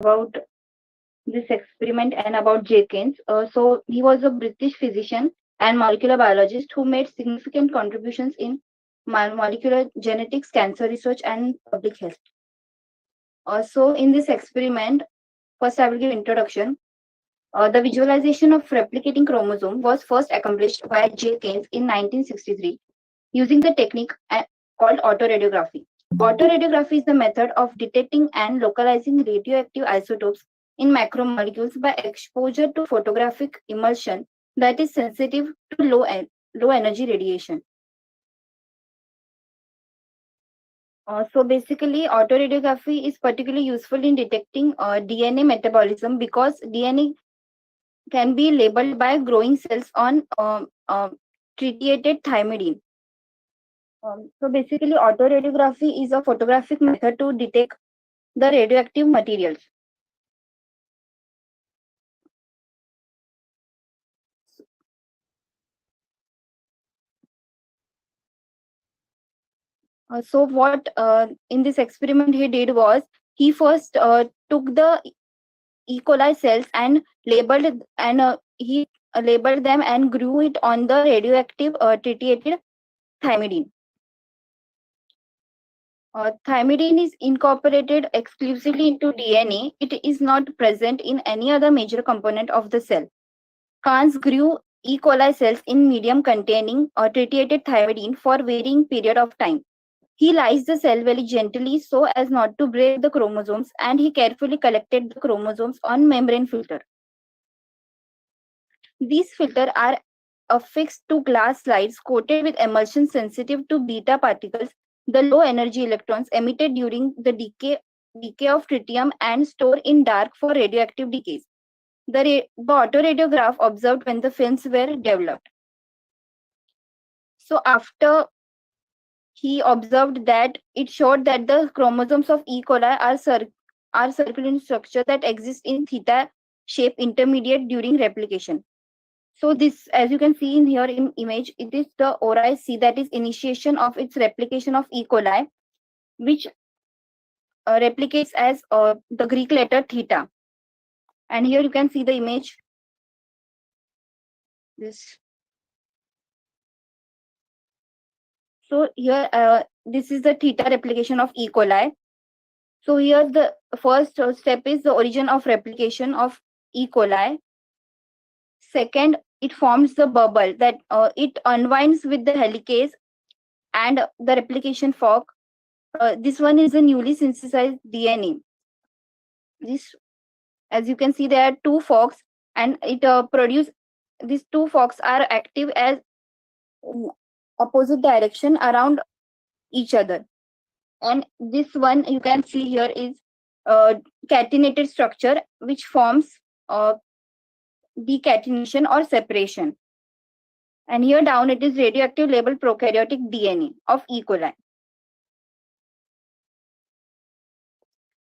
about this experiment and about Jenkins. So he was a British physician and molecular biologist who made significant contributions in molecular genetics, cancer research, and public health. So in this experiment, first I will give introduction. The visualization of replicating chromosome was first accomplished by Jenkins in 1963 using the technique called autoradiography. Autoradiography is the method of detecting and localizing radioactive isotopes in macromolecules by exposure to photographic emulsion that is sensitive to low energy radiation. So basically, autoradiography is particularly useful in detecting DNA metabolism because DNA can be labeled by growing cells on tritiated thymidine. So basically, autoradiography is a photographic method to detect the radioactive materials. So what in this experiment he did was he first took the E. coli cells and he labeled them and grew it on the radioactive tritiated thymidine. Thymidine is incorporated exclusively into DNA. It is not present in any other major component of the cell. Kans grew E. coli cells in medium containing tritiated thymidine for varying period of time. He lysed the cell very gently so as not to break the chromosomes, and he carefully collected the chromosomes on membrane filter. These filters are affixed to glass slides coated with emulsion sensitive to beta particles, the low energy electrons emitted during the decay of tritium and stored in dark for radioactive decays. The autoradiograph observed when the films were developed. So after he observed that it showed that the chromosomes of E. coli are circular in structure that exist in theta shape intermediate during replication. So this, as you can see in here in image, it is the ORIC, that is initiation of its replication of E. coli, which replicates as the Greek letter theta. And here you can see the image. This. So here, this is the theta replication of E. coli. So here the first step is the origin of replication of E. coli. Second, it forms the bubble that it unwinds with the helicase and the replication fork. This one is a newly synthesized DNA. This, as you can see, there are two forks, and it produce these two forks are active as opposite direction around each other. And this one you can see here is catenated structure which forms uh, decatenation or separation. And here down it is radioactive labeled prokaryotic DNA of E. coli.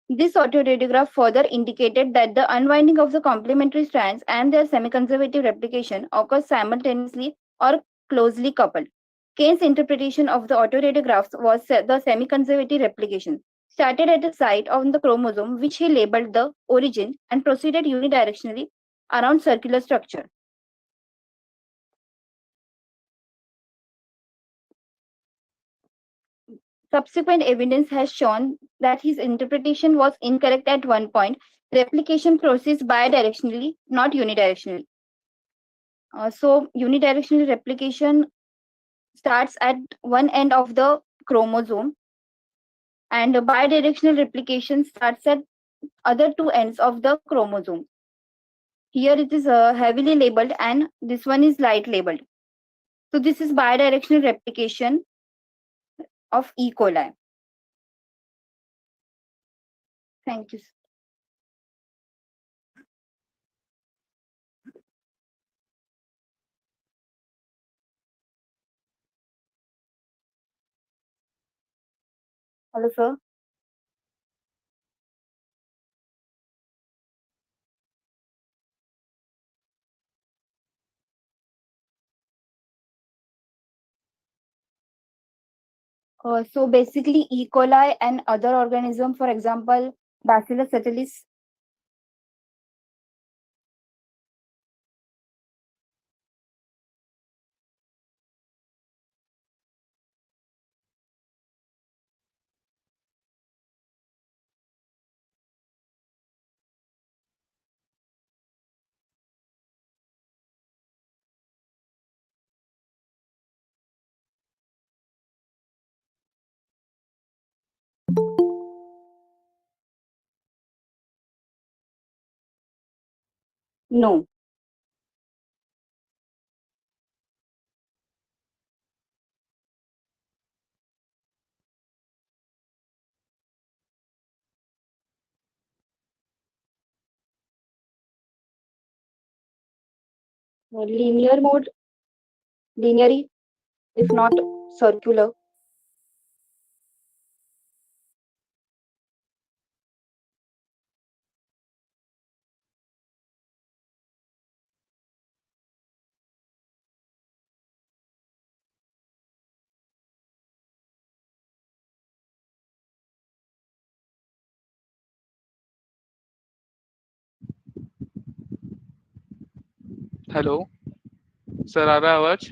This autoradiograph further indicated that the unwinding of the complementary strands and their semi-conservative replication occurs simultaneously or closely coupled. Kane's interpretation of the autoradiograph was the semi-conservative replication, started at a site on the chromosome which he labeled the origin and proceeded unidirectionally around circular structure. Subsequent evidence has shown that his interpretation was incorrect at one point. Replication proceeds bidirectionally, not unidirectionally. So, unidirectional replication starts at one end of the chromosome, and bidirectional replication starts at other two ends of the chromosome. Here it is heavily labeled, and this one is light labeled. So, this is bidirectional replication of E. coli. Thank you. Hello, sir. So basically, E. coli and other organism, for example, Bacillus subtilis, No. Linear mode, linearly, if not circular. Hello sir, आ रहा है आवाज?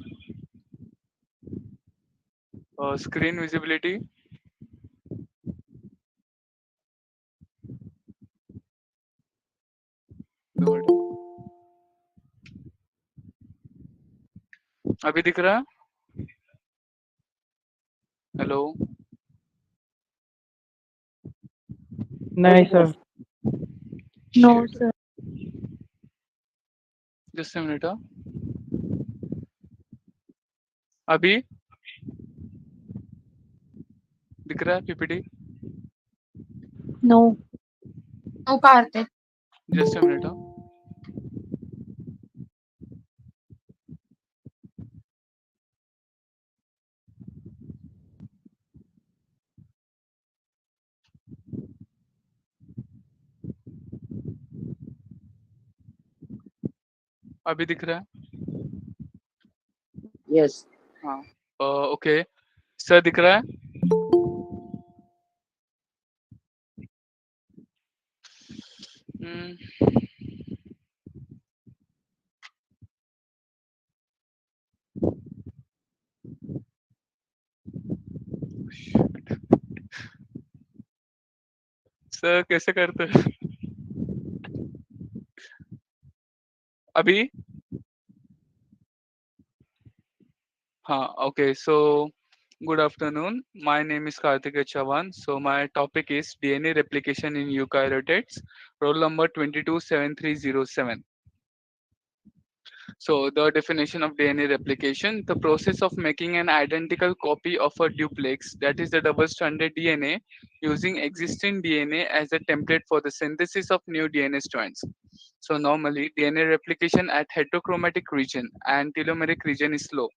Screen visibility. अभी दिख रहा है? Hello. नहीं sir. No, shit. sir. Just a minute. अभी दिख रहा है PPT? No. No, Karthik. Just a minute. अभी दिख रहा है? यस। हाँ। ओके। सर दिख रहा है? हम्म, सर कैसे करते हैं? अभी? हाँ, okay. So, good afternoon. My name is Karthik Chavan. So, my topic is DNA replication in eukaryotes, roll number 227307. So, the definition of DNA replication, the process of making an identical copy of a duplex, that is the double stranded DNA, using existing DNA as a template for the synthesis of new DNA strands. So, normally, DNA replication at heterochromatic region and telomeric region is slow,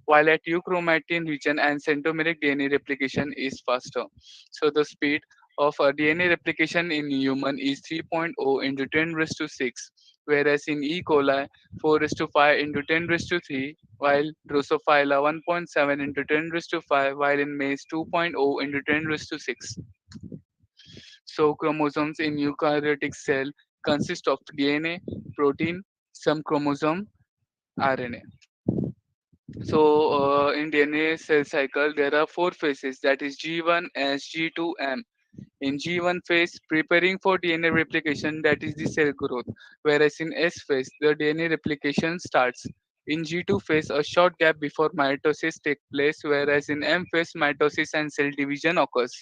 while at euchromatin region and centromeric DNA replication is faster. So, the speed of a DNA replication in human is 3.0 into 10 raised to 6, whereas in E. coli 4 raised to 5 into 10 raised to 3, while Drosophila 1.7 into 10 raised to 5, while in maize 2.0 into 10 raised to 6. So chromosomes in eukaryotic cell consist of DNA, protein, some chromosome, RNA. So in DNA cell cycle, there are four phases, that is G1, S, G2, M. In G1 phase, preparing for DNA replication, that is the cell growth, whereas in S phase, the DNA replication starts. In G2 phase, a short gap before mitosis takes place, whereas in M phase, mitosis and cell division occurs.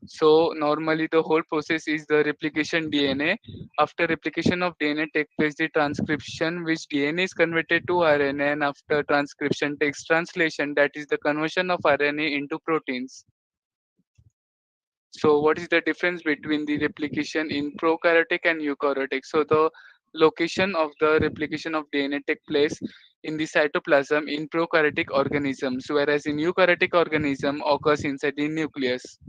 So normally the whole process is the replication DNA. After replication of DNA take place the transcription, which DNA is converted to RNA, and after transcription takes translation, that is the conversion of RNA into proteins. So what is the difference between the replication in prokaryotic and eukaryotic? So the location of the replication of DNA take place in the cytoplasm in prokaryotic organisms, whereas in eukaryotic organism occurs inside the nucleus.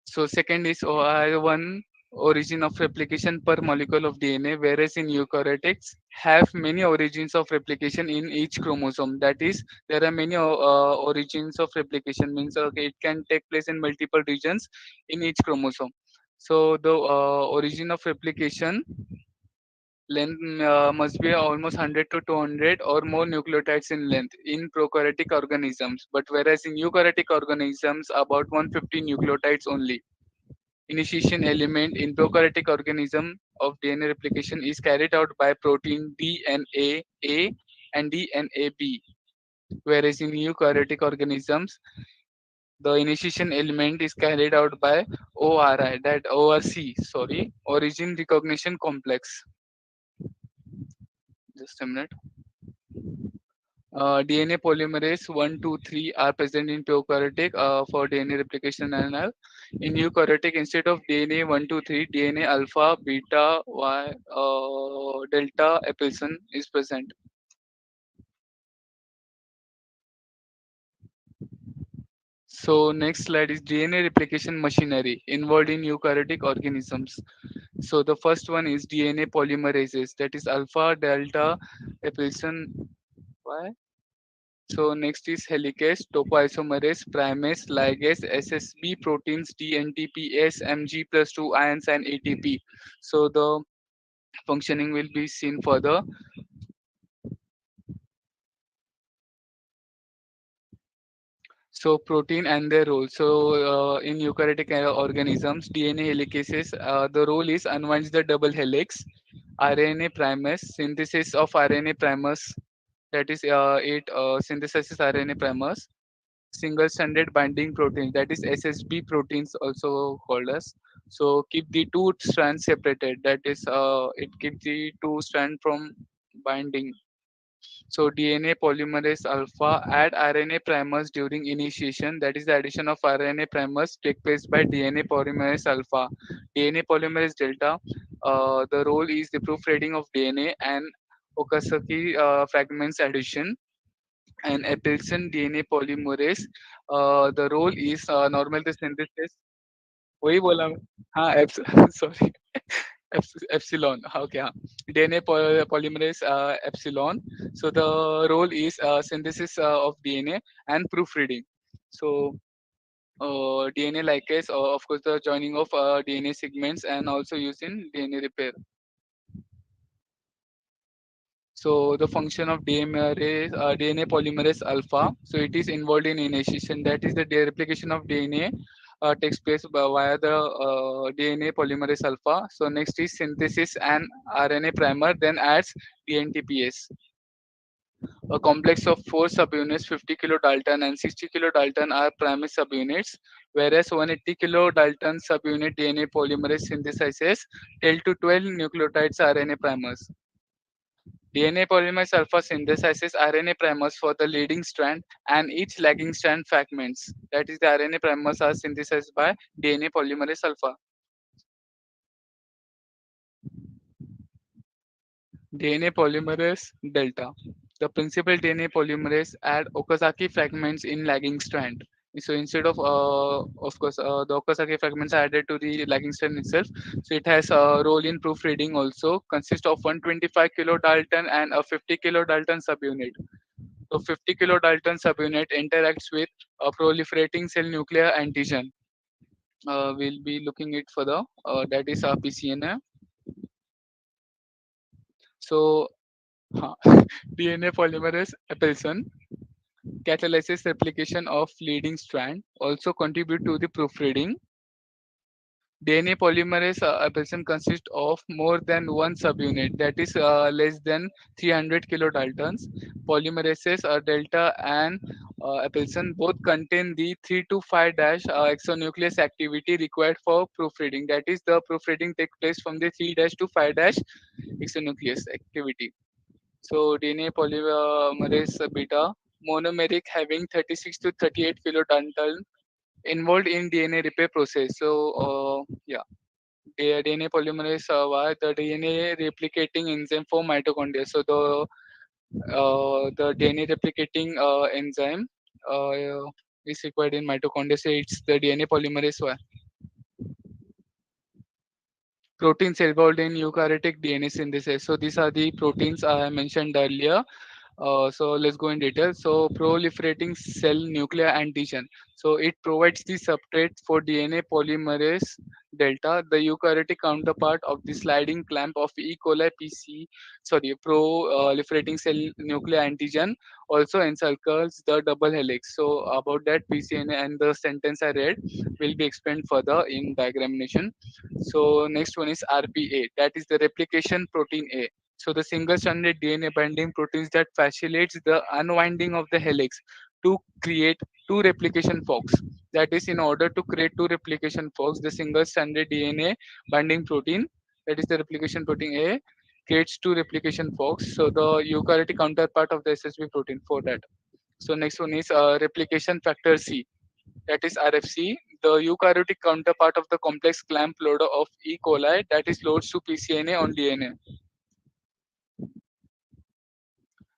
So second is OI1, origin of replication per molecule of DNA, whereas in eukaryotics have many origins of replication in each chromosome. That is, there are many origins of replication. Means okay, it can take place in multiple regions in each chromosome. So the origin of replication length must be almost 100 to 200 or more nucleotides in length in prokaryotic organisms, but whereas in eukaryotic organisms about 150 nucleotides only. Initiation element in prokaryotic organism of DNA replication is carried out by protein DNA A and DNA B, whereas in eukaryotic organisms The initiation element is carried out by ORI, that ORC, sorry, origin recognition complex. Just a minute. DNA polymerase 1, 2, 3 are present in prokaryotic for DNA replication and all. In eukaryotic, instead of DNA 1, 2, 3, DNA alpha, beta, Y, delta, epsilon is present. So next slide is DNA replication machinery involved in eukaryotic organisms. So the first one is DNA polymerases, that is alpha, delta, epsilon, Y. So next is helicase, topoisomerase, primase, ligase, SSB proteins, DNTPase, Mg plus 2 ions and ATP. So the functioning will be seen further. So protein and their role. So in eukaryotic organisms, DNA helicases, the role is unwinds the double helix, RNA primers, synthesis of RNA primers, that is it synthesizes RNA primers, single stranded binding proteins, that is SSB proteins also called as. So keep the two strands separated, that is it keeps the two strand from binding. So DNA polymerase alpha add RNA primers during initiation. That is the addition of RNA primers take place by DNA polymerase alpha. DNA polymerase delta, the role is the proofreading of DNA and Okazaki fragments addition. And epsilon DNA polymerase, the role is normal the synthesis. वही बोला मैं. हाँ sorry. Epsilon. Okay. DNA polymerase epsilon. So the role is synthesis of DNA and proofreading. So DNA ligase, of course, the joining of DNA segments and also used in DNA repair. So the function of DNA polymerase alpha. So it is involved in initiation. That is the replication of DNA takes place via the DNA polymerase alpha. So next is synthesis and RNA primer. Then adds DNTPase. A complex of four subunits, 50 kilodalton and 60 kilodalton are primary subunits, whereas 180 kilodalton subunit DNA polymerase synthesizes 10 to 12 nucleotides RNA primers. DNA polymerase alpha synthesizes RNA primers for the leading strand and each lagging strand fragments. That is, the RNA primers are synthesized by DNA polymerase alpha. DNA polymerase delta. The principal DNA polymerase add Okazaki fragments in lagging strand. So instead of course, the Okazaki fragments are added to the lagging strand itself. So it has a role in proofreading also. Consists of 125 kilodalton and a 50 kilodalton subunit. So 50 kilodalton subunit interacts with a proliferating cell nuclear antigen. We'll be looking it further. That is PCNA. So DNA polymerase epsilon catalyzes replication of leading strand, also contribute to the proofreading. DNA polymerase epsilon consists of more than one subunit, that is less than 300 kilodaltons. Polymerases delta and epsilon both contain the 3 to 5 dash exonuclease activity required for proofreading. That is, the proofreading takes place from the 3 dash to 5 dash exonuclease activity. So DNA polymerase beta monomeric having 36 to 38 kilodalton involved in DNA repair process. So yeah, DNA polymerase the DNA replicating enzyme for mitochondria. So the DNA replicating enzyme is required in mitochondria. So it's the DNA polymerase Y. Proteins involved in eukaryotic DNA synthesis. So these are the proteins I mentioned earlier. So let's go in detail. So proliferating cell nuclear antigen. So it provides the substrate for DNA polymerase delta, the eukaryotic counterpart of the sliding clamp of E. coli proliferating cell nuclear antigen also encircles the double helix. So about that PCNA and the sentence I read will be explained further in diagramination. So next one is RPA, that is the replication protein A. So the single stranded DNA binding proteins that facilitates the unwinding of the helix to create two replication forks. That is, in order to create two replication forks, the single stranded DNA binding protein, that is the replication protein A, creates two replication forks. So the eukaryotic counterpart of the SSB protein for that. So next one is replication factor C, that is RFC, the eukaryotic counterpart of the complex clamp loader of E. coli that is loads to pCNA on DNA.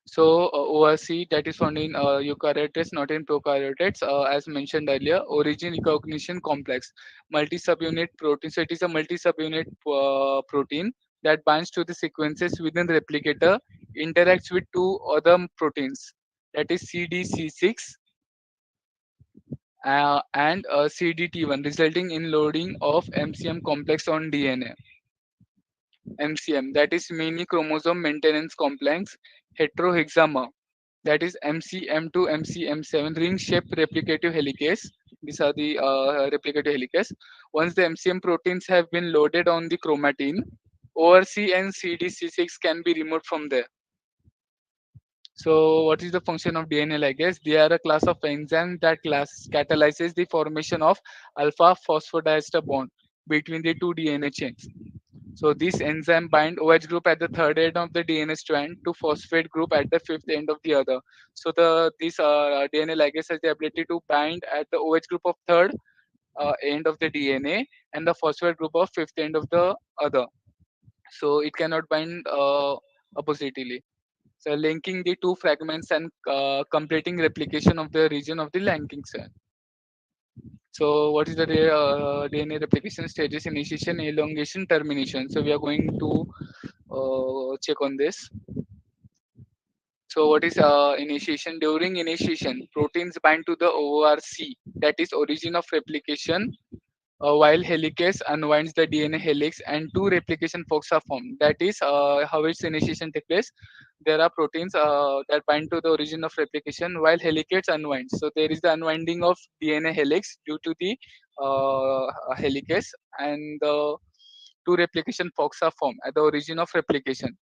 So ORC that is found in eukaryotes, not in prokaryotes, as mentioned earlier. Origin recognition complex, multi-subunit protein. So it is a multi-subunit protein that binds to the sequences within the replicator, interacts with two other proteins, that is CDC6 and CDT1, resulting in loading of MCM complex on DNA. MCM, that is mini chromosome maintenance complex, heterohexamer, that is MCM to MCM7, ring shaped replicative helicase. These are the replicative helicase. Once the MCM proteins have been loaded on the chromatin, ORC and CDC6 can be removed from there. So, what is the function of DNA ligase? They are a class of enzyme that class catalyzes the formation of alpha phosphodiester bond between the two DNA chains. So this enzyme bind OH group at the third end of the DNA strand to phosphate group at the fifth end of the other. So the this DNA ligase has the ability to bind at the OH group of third end of the DNA and the phosphate group of fifth end of the other. So it cannot bind oppositely. So linking the two fragments and completing replication of the region of the linking cell. So what is the DNA replication stages? Initiation, elongation, termination. So we are going to check on this. So what is initiation? During initiation, proteins bind to the ORC, that is origin of replication, while helicase unwinds the DNA helix and two replication forks are formed. That is how its initiation takes place. There are proteins that bind to the origin of replication while helicase unwinds. So there is the unwinding of DNA helix due to the helicase, and the two replication forks are formed at the origin of replication.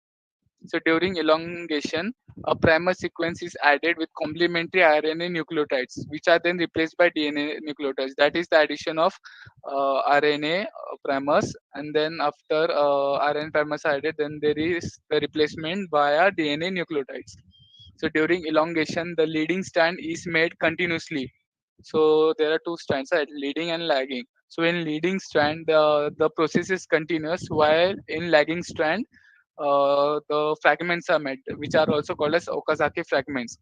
So during elongation, a primer sequence is added with complementary RNA nucleotides, which are then replaced by DNA nucleotides. That is the addition of RNA primers, and then after RNA primers are added, then there is the replacement via DNA nucleotides. So during elongation, the leading strand is made continuously. So there are two strands, right? Leading and lagging. So in leading strand, the process is continuous, while in lagging strand, the fragments are made, which are also called as Okazaki fragments.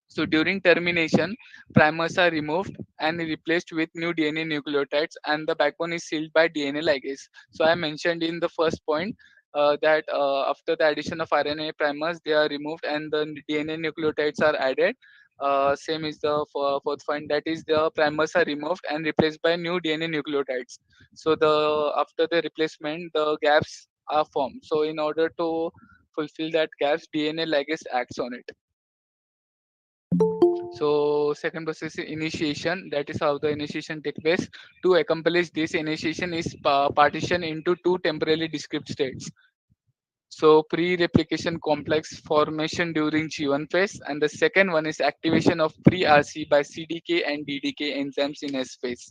So during termination, primers are removed and replaced with new DNA nucleotides, and the backbone is sealed by DNA ligase. So I mentioned in the first point that after the addition of RNA primers, they are removed and the DNA nucleotides are added. Same is the fourth point, that is the primers are removed and replaced by new DNA nucleotides. So the after the replacement, the gaps are formed. So in order to fulfill that gaps, DNA ligase acts on it. So second process is initiation. That is how the initiation takes place. To accomplish this, initiation is partitioned into two temporally discrete states. So pre-replication complex formation during G1 phase, and the second one is activation of pre-RC by CDK and DDK enzymes in S phase.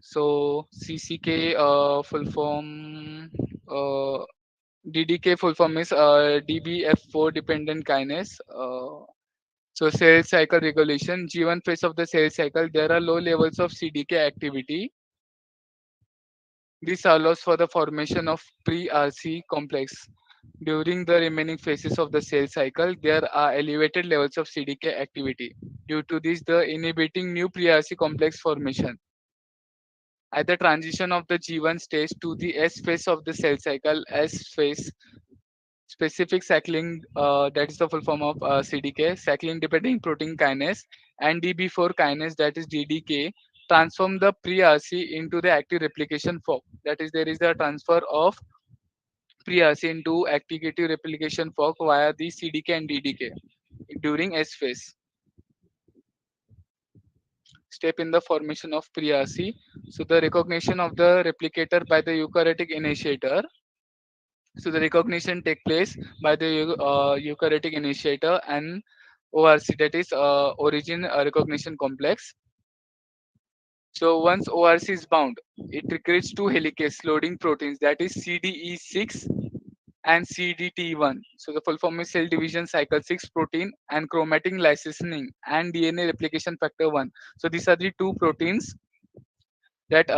So CCK full form, DDK full form is DBF4 dependent kinase. So cell cycle regulation, G1 phase of the cell cycle, there are low levels of CDK activity. This allows for the formation of pre-RC complex. During the remaining phases of the cell cycle, there are elevated levels of CDK activity. Due to this, the inhibiting new pre-RC complex formation. At the transition of the G1 stage to the S phase of the cell cycle, S phase, specific cycling, that is the full form of CDK, cyclin dependent protein kinase, and DB4 kinase, that is DDK, transform the pre-RC into the active replication fork. That is, there is a transfer of pre-RC into activative replication fork via the CDK and DDK during S phase. Step in the formation of pre-RC. So the recognition of the replicator by the eukaryotic initiator. So the recognition take place by the eukaryotic initiator and ORC, that is origin recognition complex. So once ORC is bound, it recruits two helicase loading proteins, that is CDE6 and CDT1. So the full form is cell division cycle 6 protein and chromatin lysine and DNA replication factor 1. So these are the two proteins that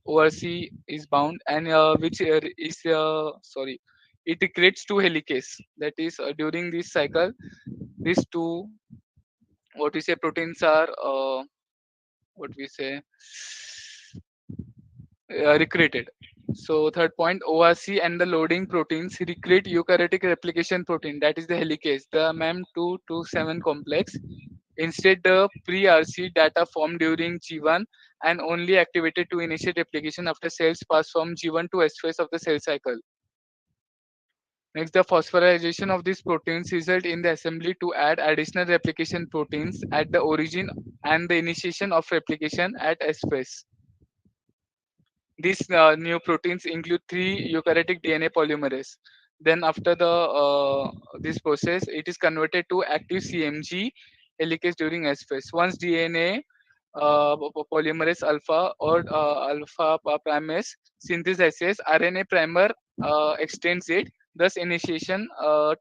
ORC is bound, and which is sorry, it creates two helicase. That is during this cycle, these two, what we say, proteins are what we say recreated. So third point, ORC and the loading proteins recreate eukaryotic replication protein, that is the helicase, the MEM227 complex. Instead, the pre-RC data formed during G1 and only activated to initiate replication after cells pass from G1 to S phase of the cell cycle. Next, the phosphorylation of these proteins result in the assembly to add additional replication proteins at the origin and the initiation of replication at S phase. These new proteins include three eukaryotic DNA polymerase. Then, after the this process, it is converted to active CMG helicase during S phase. Once DNA polymerase alpha or alpha primase synthesizes, RNA primer extends it. Thus, initiation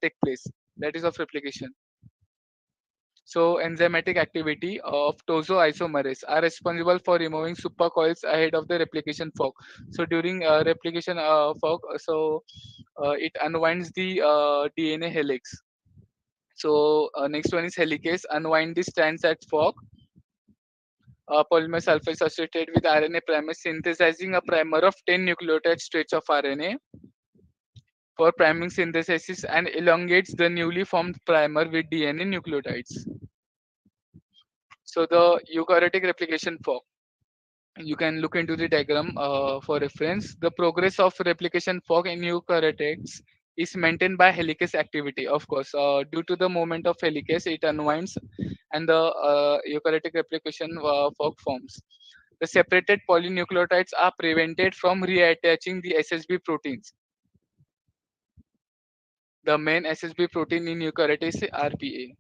take place. That is of replication. So enzymatic activity of tozoisomerase are responsible for removing supercoils ahead of the replication fork. So during replication fork, it unwinds the DNA helix. So next one is helicase. Unwind the strands at fork. Polymer sulfur is associated with RNA primer, synthesizing a primer of 10 nucleotide stretch of RNA for priming synthesis and elongates the newly formed primer with DNA nucleotides. So the eukaryotic replication fork, you can look into the diagram for reference. The progress of replication fork in eukaryotes is maintained by helicase activity. Of course, due to the movement of helicase, it unwinds and the eukaryotic replication fork forms. The separated polynucleotides are prevented from reattaching the SSB proteins. The main SSB protein in eukaryote is RPA.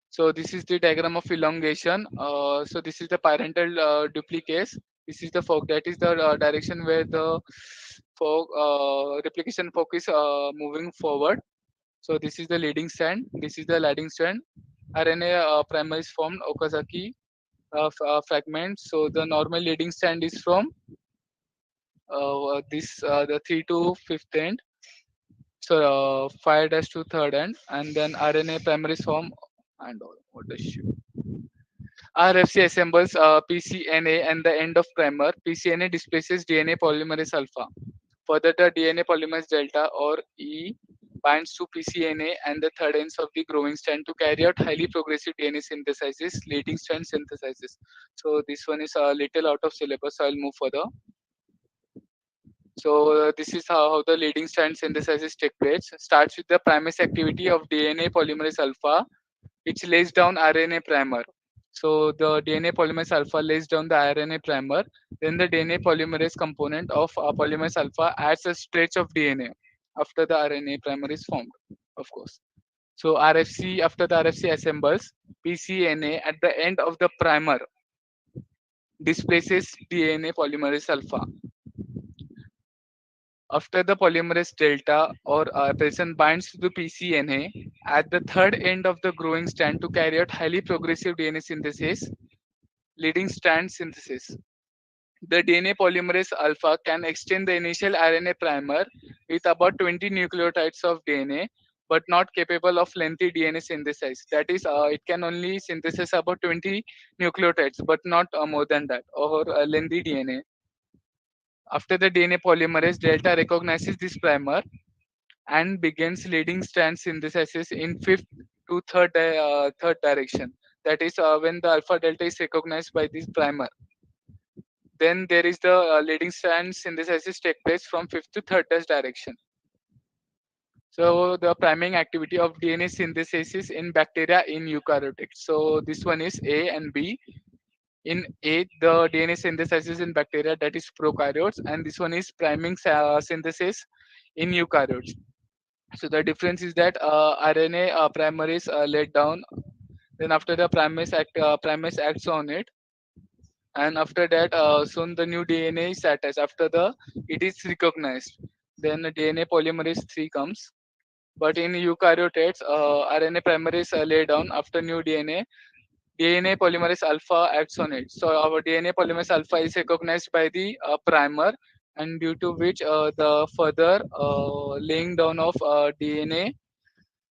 So this is the diagram of elongation. So this is the parental duplicase. This is the fork. That is the direction where the fork replication fork is moving forward. So this is the leading strand. This is the lagging strand. RNA primer is formed Okazaki fragment. So the normal leading strand is from this the 3 to 5th end. So 5 dash to third end, and then RNA primer is formed and all. What the shit. RFC assembles pCNA and the end of primer. pCNA displaces DNA polymerase alpha. Further, the DNA polymerase delta or E binds to pCNA and the third ends of the growing strand to carry out highly progressive DNA synthesis, leading strand synthesis. So this one is a little out of syllabus, so I'll move further. So this is how the leading strand synthesis take place. Starts with the primase activity of DNA polymerase alpha, which lays down RNA primer. So the DNA polymerase alpha lays down the RNA primer. Then the DNA polymerase component of polymerase alpha adds a stretch of DNA after the RNA primer is formed, of course. So RFC, after the RFC assembles, pCNA at the end of the primer displaces DNA polymerase alpha. After the polymerase delta or present binds to the pCNA at the third end of the growing strand to carry out highly progressive DNA synthesis, leading strand synthesis. The DNA polymerase alpha can extend the initial RNA primer with about 20 nucleotides of DNA, but not capable of lengthy DNA synthesis. That is, it can only synthesize about 20 nucleotides, but not more than that, or lengthy DNA. After the DNA polymerase, delta recognizes this primer and begins leading strand synthesis in fifth to third direction. That is when the alpha delta is recognized by this primer. Then there is the leading strand synthesis take place from fifth to third direction. So the priming activity of DNA synthesis in bacteria in eukaryotic. So this one is A and B. In A, the DNA synthesizes in bacteria, that is prokaryotes, and this one is priming synthesis in eukaryotes. So the difference is that RNA primer is laid down. Then after the primase acts on it, and after that, soon the new DNA is attached. After the it is recognized, then the DNA polymerase 3 comes. But in eukaryotes, RNA primerase laid down after new DNA. DNA polymerase alpha acts on it. So our DNA polymerase alpha is recognized by the primer, and due to which the further laying down of DNA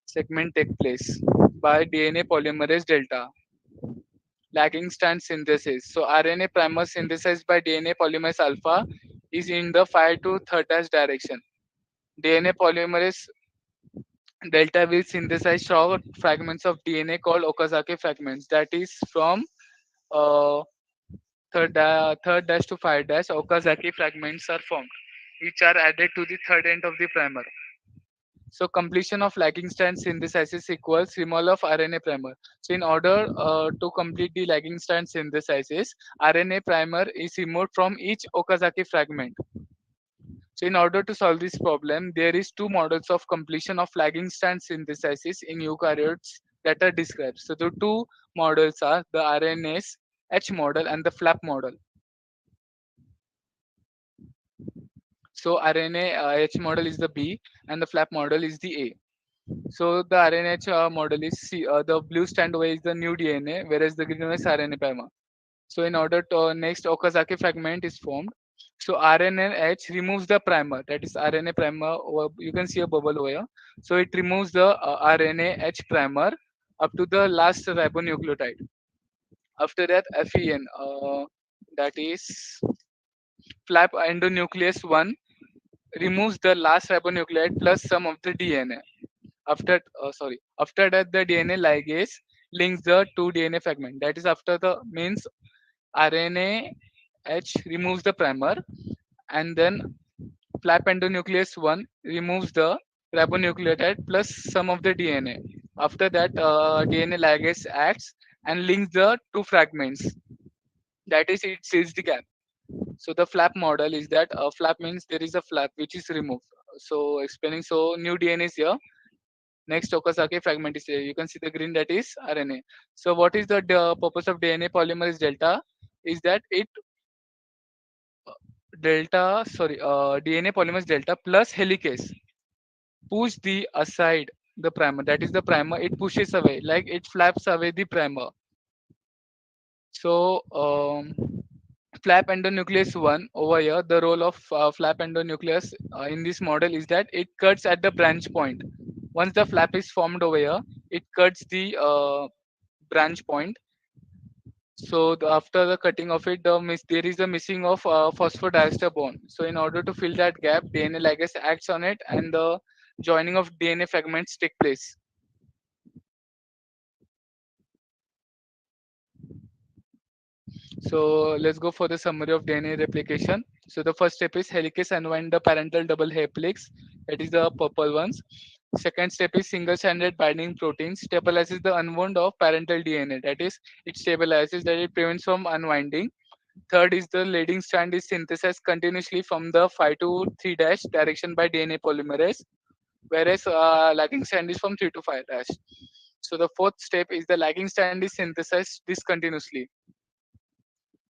segment take place by DNA polymerase delta. Lagging strand synthesis. So RNA primer synthesized by DNA polymerase alpha is in the 5 to 3rd dash direction. DNA polymerase delta will synthesize short fragments of DNA called Okazaki fragments. That is from uh, third dash to 5 dash. Okazaki fragments are formed, which are added to the third end of the primer. So completion of lagging strand synthesis equals removal of RNA primer. So in order to complete the lagging strand synthesis, RNA primer is removed from each Okazaki fragment. So in order to solve this problem, there is two models of completion of lagging strand synthesis in eukaryotes that are described. So the two models are the RNase H model and the flap model. So RNA H model is the B and the flap model is the A. So the RNH model is C, the blue strand away is the new DNA, whereas the green one is RNA primer. So in order to next Okazaki fragment is formed. So RNH removes the primer, that is RNA primer. You can see a bubble over here. So it removes the RNAH primer up to the last ribonucleotide. After that, FEN, that is flap endonuclease 1, removes the last ribonucleotide plus some of the DNA. After that, the DNA ligase links the two DNA fragment. That is after the means RNA H removes the primer, and then flap endonuclease 1 removes the ribonucleotide plus some of the DNA. After that, DNA ligase acts and links the two fragments. That is, it seals the gap. So the flap model is that flap means there is a flap which is removed. So explaining, so new DNA is here. Next Okazaki fragment is here. You can see the green, that is RNA. So what is the purpose of DNA polymerase delta? Is that it DNA polymerase delta plus helicase push the aside the primer. That is the primer. It pushes away, like it flaps away the primer. So flap endonuclease 1 over here, the role of flap endonuclease in this model is that it cuts at the branch point. Once the flap is formed over here, it cuts the branch point. So after the cutting of it, there is a missing of phosphodiester bond. So in order to fill that gap, DNA ligase acts on it, and the joining of DNA fragments take place. So let's go for the summary of DNA replication. So the first step is helicase unwind the parental double helix, that is the purple ones. Second step is single-stranded binding protein stabilizes the unwound of parental DNA, that is, it stabilizes, that it prevents from unwinding. Third is the leading strand is synthesized continuously from the 5 to 3 dash direction by DNA polymerase, whereas lagging strand is from 3 to 5 dash. So the fourth step is the lagging strand is synthesized discontinuously,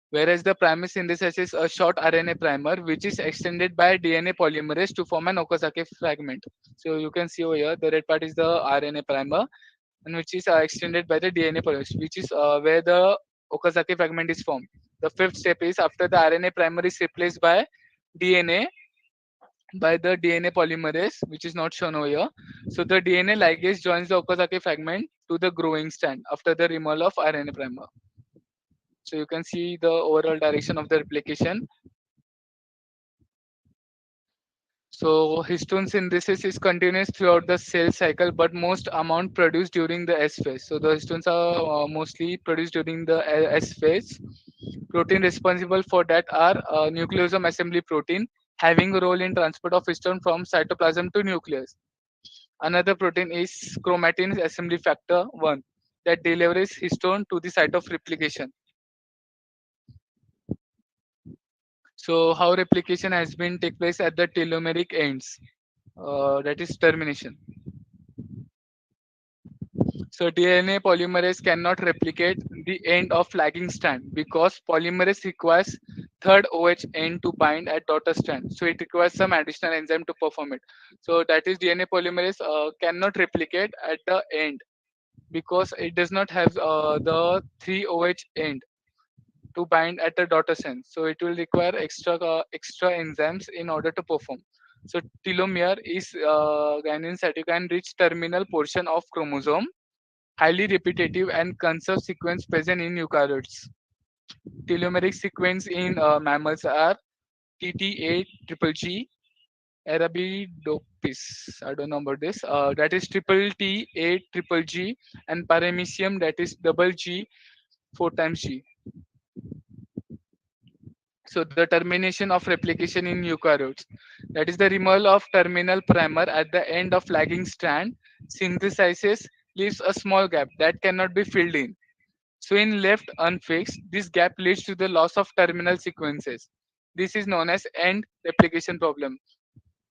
whereas the primer synthesis is a short RNA primer which is extended by DNA polymerase to form an Okazaki fragment. So you can see over here the red part is the RNA primer, and which is extended by the DNA polymerase, which is where the Okazaki fragment is formed. The fifth step is after the RNA primer is replaced by DNA by the DNA polymerase, which is not shown over here. So the DNA ligase joins the Okazaki fragment to the growing strand after the removal of RNA primer. So you can see the overall direction of the replication. So histone synthesis is continuous throughout the cell cycle, but most amount produced during the S phase. So the histones are mostly produced during the S phase. Protein responsible for that are nucleosome assembly protein, having a role in transport of histone from cytoplasm to nucleus. Another protein is chromatin assembly factor 1 that delivers histone to the site of replication. So how replication has been take place at the telomeric ends, that is termination. So DNA polymerase cannot replicate the end of lagging strand because polymerase requires third OH end to bind at daughter strand. So it requires some additional enzyme to perform it. So that is DNA polymerase cannot replicate at the end because it does not have the 3 OH end to bind at the daughter strand. So it will require extra enzymes in order to perform. So telomere is guanine cytokine rich terminal portion of chromosome, highly repetitive and conserved sequence present in eukaryotes. Telomeric sequence in mammals are TTA triple G, Arabidopsis. I don't know about this. That is triple T A triple G, and Paramecium, that is double G 4 times G. So the termination of replication in eukaryotes, that is the removal of terminal primer at the end of lagging strand, synthesizes leaves a small gap that cannot be filled in. So in left unfixed, this gap leads to the loss of terminal sequences. This is known as end replication problem.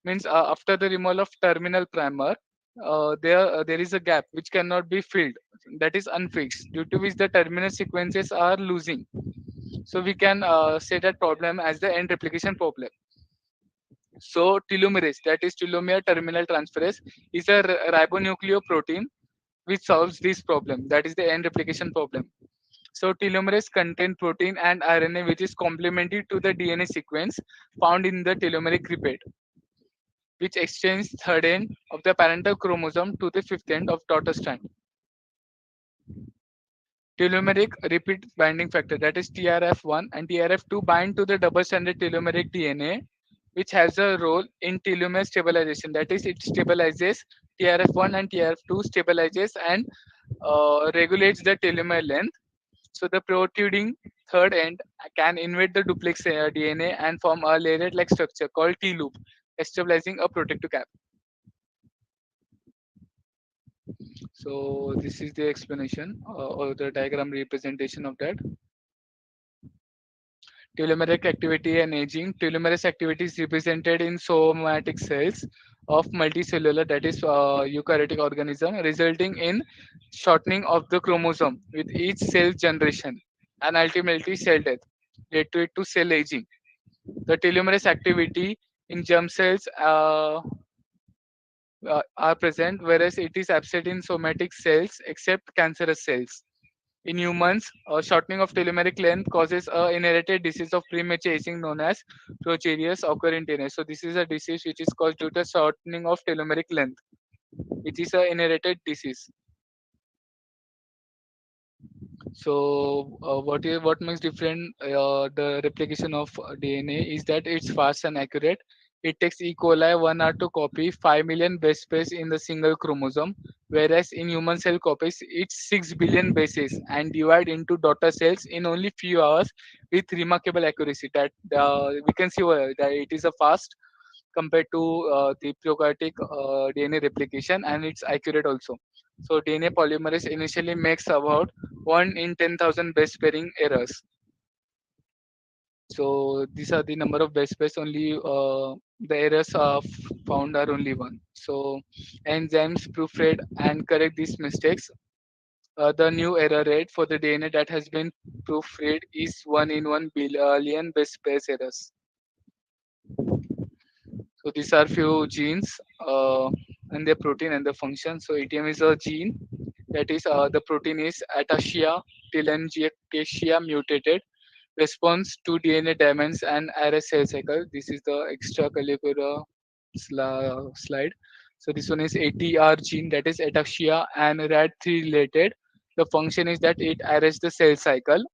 Means after the removal of terminal primer, there is a gap which cannot be filled. That is unfixed, due to which the terminal sequences are losing. So we can say that problem as the end replication problem. So telomerase, that is telomere terminal transferase, is a ribonucleoprotein which solves this problem. That is the end replication problem. So telomerase contain protein and RNA which is complementary to the DNA sequence found in the telomeric repeat, which exchange third end of the parental chromosome to the fifth end of daughter strand. Telomeric repeat binding factor, that is TRF1 and TRF2, bind to the double-stranded telomeric DNA, which has a role in telomere stabilization. That is, it stabilizes TRF1 and TRF2 stabilizes and regulates the telomere length. So the protruding third end can invade the duplex DNA and form a lariat-like structure called T-loop, stabilizing a protective cap. So this is the explanation or the diagram representation of that. Telomeric activity and aging. Telomerase activity is represented in somatic cells of multicellular, that is eukaryotic organism, resulting in shortening of the chromosome with each cell generation and ultimately cell death, lead to it to cell aging. The telomerase activity in germ cells are present, whereas it is absent in somatic cells except cancerous cells. In humans, a shortening of telomeric length causes a inherited disease of premature aging known as progeria occur in teenage. So this is a disease which is caused due to shortening of telomeric length, which is a inherited disease. So what makes different the replication of DNA is that it's fast and accurate. It takes E. coli 1 hour to copy 5 million base pairs in the single chromosome, whereas in human cell copies it's 6 billion bases and divide into daughter cells in only few hours with remarkable accuracy. That we can see that it is a fast compared to the prokaryotic DNA replication, and it's accurate also. So DNA polymerase initially makes about 1 in 10,000 base pairing errors. So these are the number of base pairs. Only the errors are found are only one. So enzymes proofread and correct these mistakes. The new error rate for the DNA that has been proofread is 1 in 1 billion base pairs errors. So these are few genes and their protein and the function. So ATM is a gene, that is the protein is ataxia telangiectasia mutated, responds to DNA damage and RS cell cycle. This is the extracurricular slide. So this one is ATR gene, that is ataxia and RAD3 related. The function is that it arrests the cell cycle,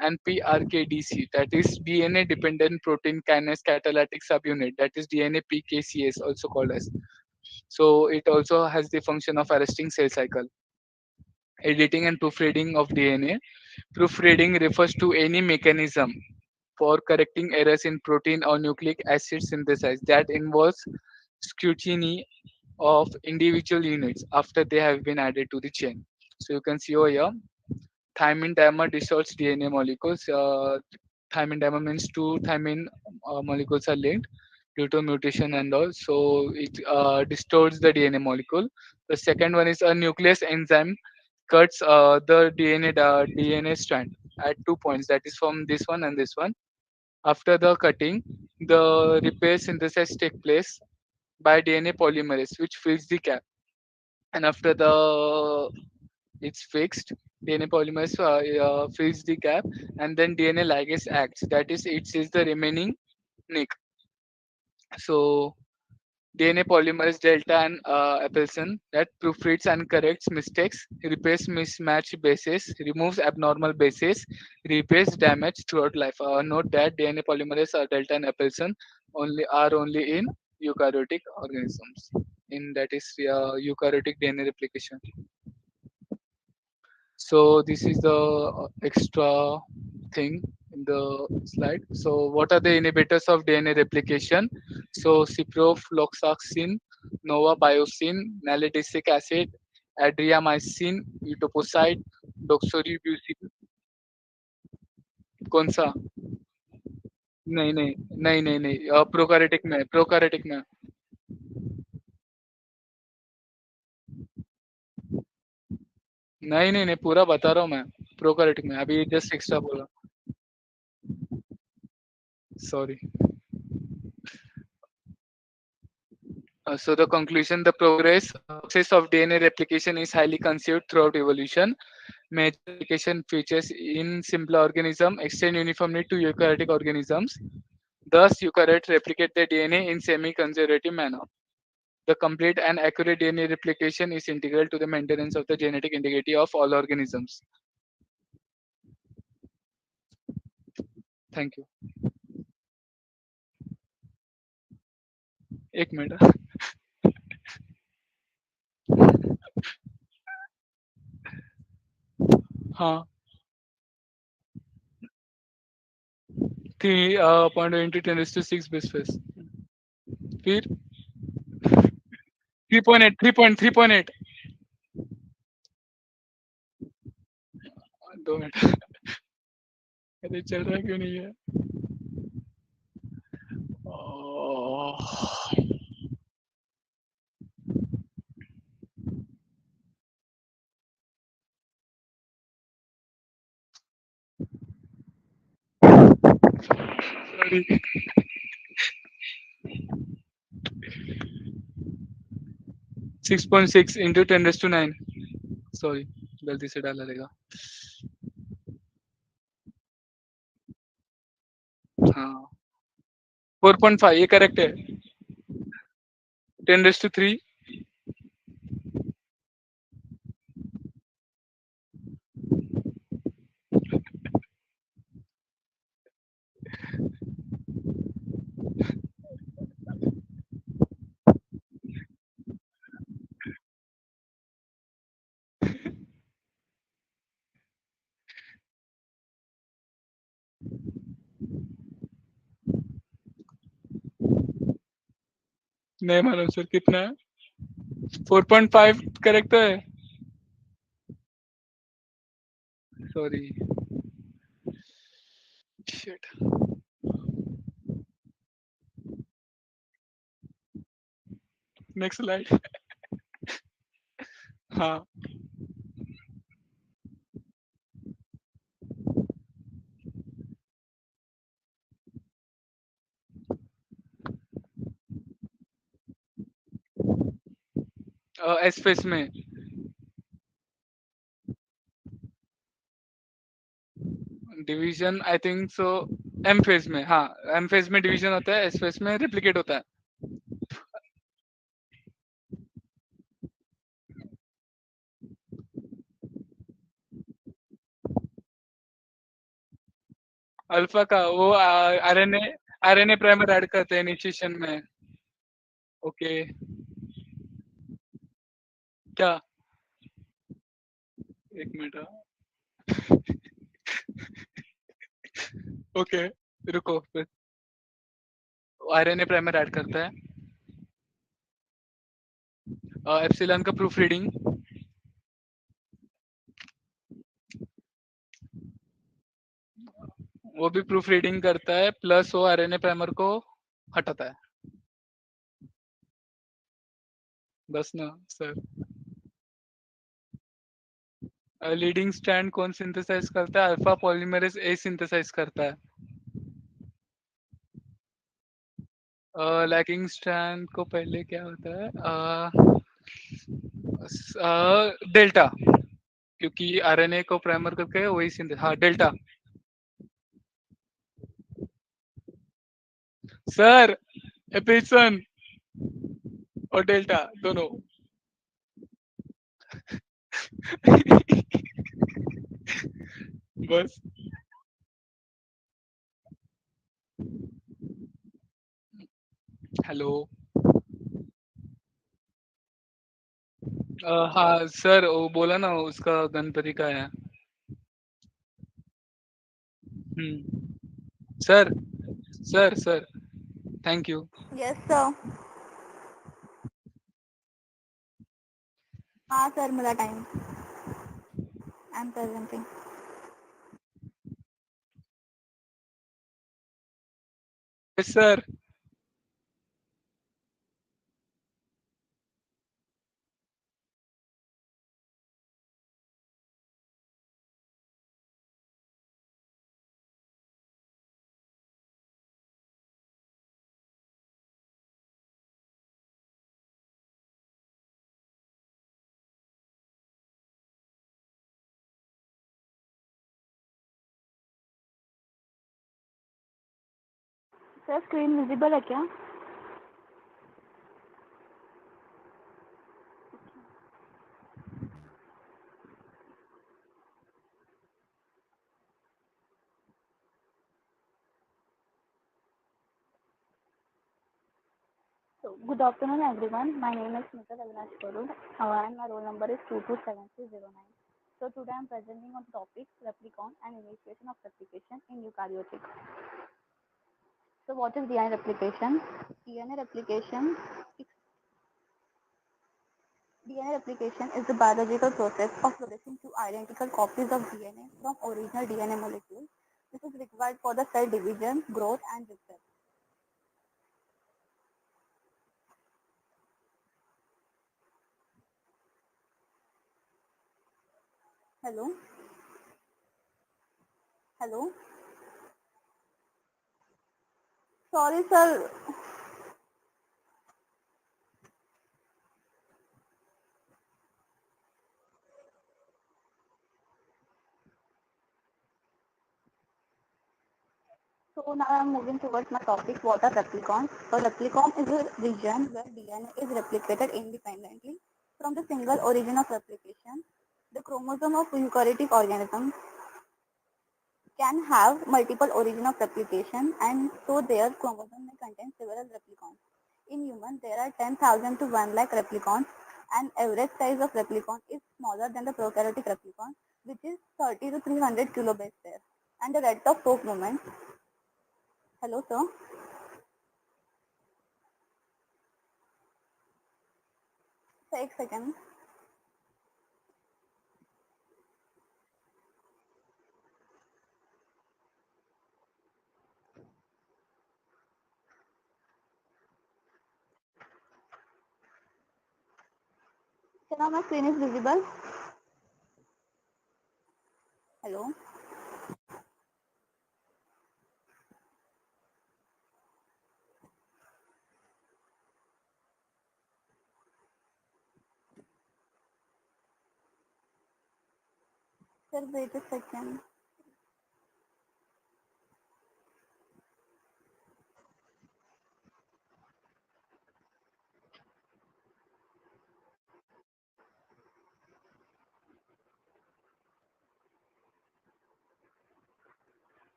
and PRKDC, that is DNA dependent protein kinase catalytic subunit, that is DNA PKCS also called as. So it also has the function of arresting cell cycle. Editing and proofreading of DNA. Proofreading refers to any mechanism for correcting errors in protein or nucleic acid synthesis that involves scrutiny of individual units after they have been added to the chain. So you can see over here, thymine dimer dissolves DNA molecules. thymine dimer means two thymine molecules are linked due to mutation and all. So it distorts the DNA molecule. The second one is a nuclease enzyme cuts the DNA strand at 2 points. That is from this one and this one. After the cutting, the repair synthesis take place by DNA polymerase, which fills the gap. And after the it's fixed, DNA polymerase fills the gap, and then DNA ligase acts. That is, it is the remaining nick. So DNA polymerase delta and Appelson that proofreads and corrects mistakes, repairs mismatched bases, removes abnormal bases, repairs damage throughout life. Note that DNA polymerase delta and Appelson only in eukaryotic organisms. In that is eukaryotic DNA replication. So this is the extra thing in the slide. So what are the inhibitors of DNA replication? So ciprofloxacin, novabiocin, nalidixic acid, adriamycin, etoposide, doxorubicin. कौन सा? नहीं नहीं नहीं नहीं नहीं prokaryotic में नहीं नहीं नहीं पूरा बता रहा हूँ मैं प्रोकारेटिक में अभी जस्ट एक्स्ट्रा बोला sorry So the conclusion, the process of DNA replication is highly conserved throughout evolution. Major application features in simple organism extend uniformly to eukaryotic organisms. Thus, eukaryotes replicate their DNA in semi-conservative manner. The complete and accurate DNA replication is integral to the maintenance of the genetic integrity of all organisms. Thank you. एक minute हाँ 3.20 10 to 6 base phase फिर 3.8 2 minute अरे चल रहा क्यों नहीं है Sorry. 6.6 into 10 to 9 sorry गलती से डाला रहेगा हाँ 4.5 ये करेक्ट है 10 to 3 नहीं मालूम सर कितना है 4.5 करेक्ट है सॉरी शिट नेक्स्ट स्लाइड हाँ एस फेस में division I think so M phase में हाँ एम फेज में डिवीजन होता है एस फेज में रेप्लिकेट होता है अल्फा का वो आरएनए प्राइमर ऐड करते हैं इनिशिएशन में ओके क्या एक मिनट ओके रुको फिर आरएनए प्राइमर ऐड करता है एप्सिलॉन का प्रूफ रीडिंग वो भी प्रूफ रीडिंग करता है प्लस वो आरएनए प्राइमर को हटाता है। बस ना सर। लीडिंग स्ट्रैंड कौन सिंथेसाइज करता है? अल्फा पॉलीमरेज ए सिंथेसाइज करता है। लैगिंग स्ट्रैंड को पहले क्या होता है? डेल्टा, क्योंकि आरएनए को प्राइमर करके वही सिंथेसाइज। हाँ डेल्टा सर, एपिसन और डेल्टा दोनों। बस। हेलो। हाँ सर, वो बोला ना उसका गणपति का है। Sir sir sir thank you. Yes, sir. हाँ सर, मिला time. I am presenting. Sir sir screen visible है क्या? So, good afternoon, everyone. My name is Smita Avinash Karu, and my roll number is 227309. So, today I am presenting on topic replicon and initiation of replication in eukaryotic. So, what is DNA replication? DNA replication DNA replication is the biological process of producing two identical copies of DNA from original DNA molecule. This is required for the cell division, growth, and repair. Hello? Hello? Sorry, sir. So now I'm moving towards my topic, what are replicons? A replicon is a region where DNA is replicated independently from the single origin of replication. The chromosome of eukaryotic organisms can have multiple origin of replication and so their chromosome may contain several replicons. In humans, there are 10,000 to 1 lakh replicons and average size of replicon is smaller than the prokaryotic replicon, which is 30 to 300 kilobase pair. And the rate of fork movement. Hello, sir. So, एक second. So now my screen is visible. Hello. Sir, wait a second.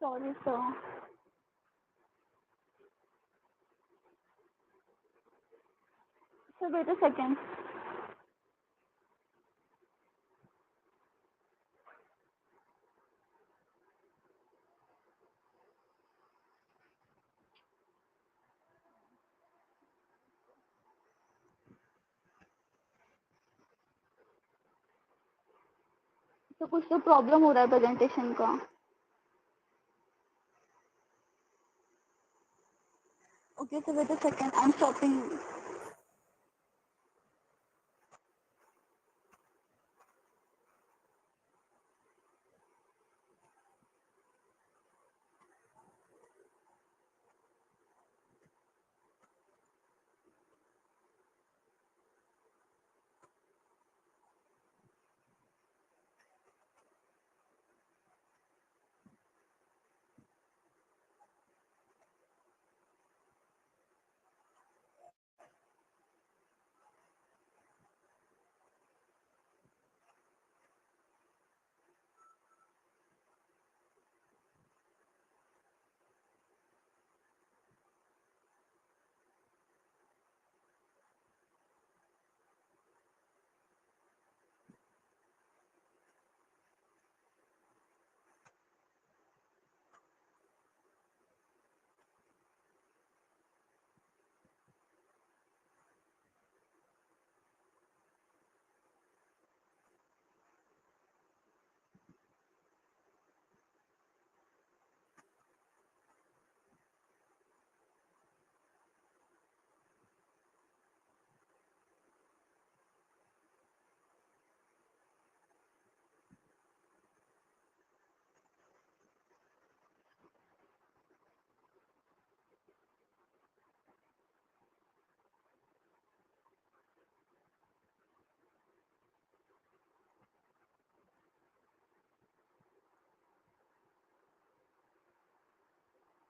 Sorry, sir. Sir, wait a second. तो कुछ तो problem हो रहा है presentation का. Okay, so wait a second. I'm stopping.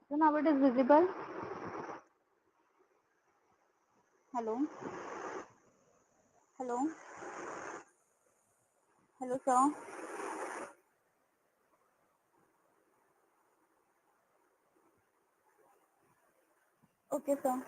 So now it is visible. Hello. Hello. Hello, sir. Okay, sir.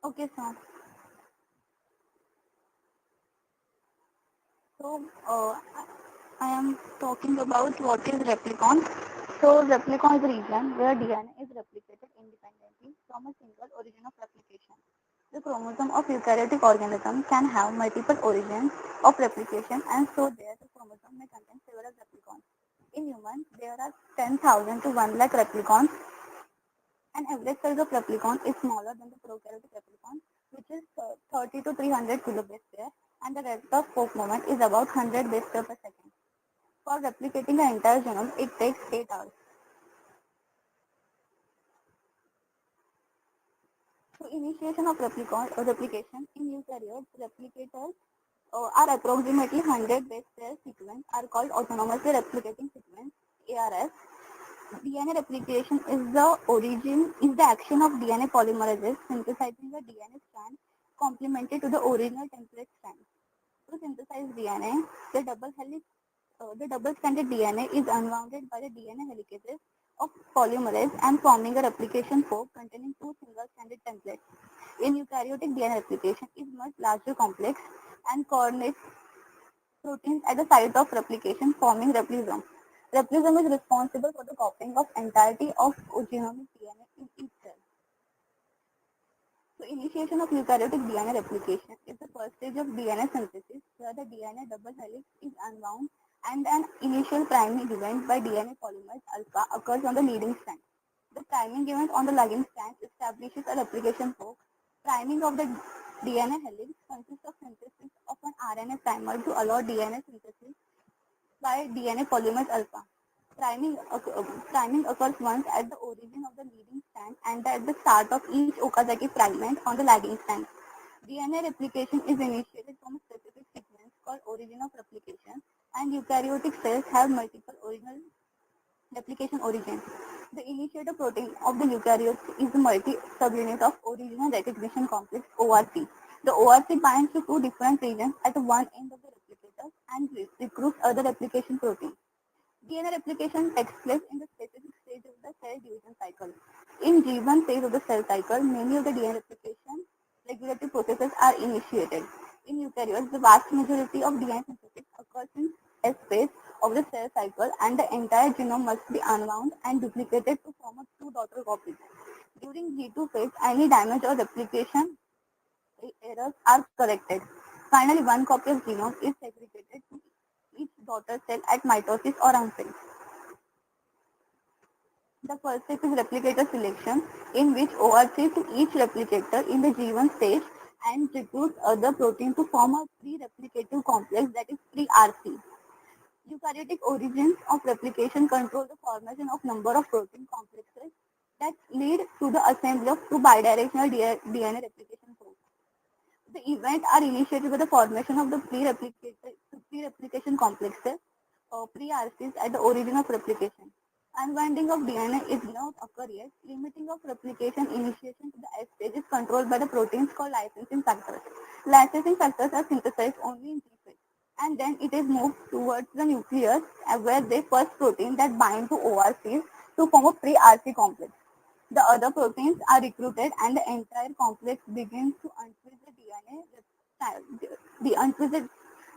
Okay, sir. So, I am talking about what is replicon. So, replicon is a region where DNA is replicated independently from a single origin of replication. The chromosome of eukaryotic organism can have multiple origins of replication, and so there the chromosome may contain several replicons. In humans, there are 10,000 to 1 lakh replicons. An average size of replicon is smaller than the prokaryotic replicon, which is 30 to 300 kilobase pair, and the rate of fork movement is about 100 base pair per second. For replicating the entire genome, it takes 8 hours. So, initiation of replication in eukaryotes, replicators are approximately 100 base pair sequence are called autonomously replicating sequence (ARS). DNA replication is the action of DNA polymerases synthesizing a DNA strand complemented to the original template strand. To synthesize DNA, the double-stranded DNA is unwounded by the DNA helicases of polymerase and forming a replication fork containing two single-stranded templates. In eukaryotic, DNA replication is much larger complex and coordinates proteins at the site of replication, forming replisome. Replisome is responsible for the copying of entirety of genomic DNA in each cell. So initiation of eukaryotic DNA replication is the first stage of DNA synthesis where the DNA double helix is unwound and an initial priming event by DNA polymerase alpha occurs on the leading strand. The priming event on the lagging strand establishes a replication fork. Priming of the DNA helix consists of synthesis of an RNA primer to allow DNA synthesis by DNA polymerase alpha. Priming occurs once at the origin of the leading strand and at the start of each Okazaki fragment on the lagging strand. DNA replication is initiated from a specific sequence called origin of replication, and eukaryotic cells have multiple original replication origins. The initiator protein of the eukaryote is the multi-subunit of original recognition complex ORC. The ORC binds to two different regions at one end of the replicator and recruits other replication proteins. DNA replication takes place in the specific stage of the cell division cycle. In G1 phase of the cell cycle, many of the DNA replication regulatory processes are initiated. In eukaryotes, the vast majority of DNA synthesis occurs in S phase of the cell cycle and the entire genome must be unwound and duplicated to form a two daughter copies. During G2 phase, any damage or replication errors are corrected. Finally, one copy of genome is segregated to each daughter cell at mitosis or unphase. The first step is replicator selection, in which ORC to each replicator in the G1 stage and recruits other protein to form a pre-replicative complex, that is pre-RC. Eukaryotic origins of replication control the formation of number of protein complexes that lead to the assembly of two bidirectional DNA replication forks. The events are initiated by the formation of the pre-replication complexes or pre-RCs at the origin of replication. Unwinding of DNA is not occur yet. Limiting of replication initiation to the S stage is controlled by the proteins called licensing factors. Licensing factors are synthesized only in G phase, and then it is moved towards the nucleus where they first protein that bind to ORCs to form a pre-RC complex. The other proteins are recruited and the entire complex begins to untwist the DNA, the untwisted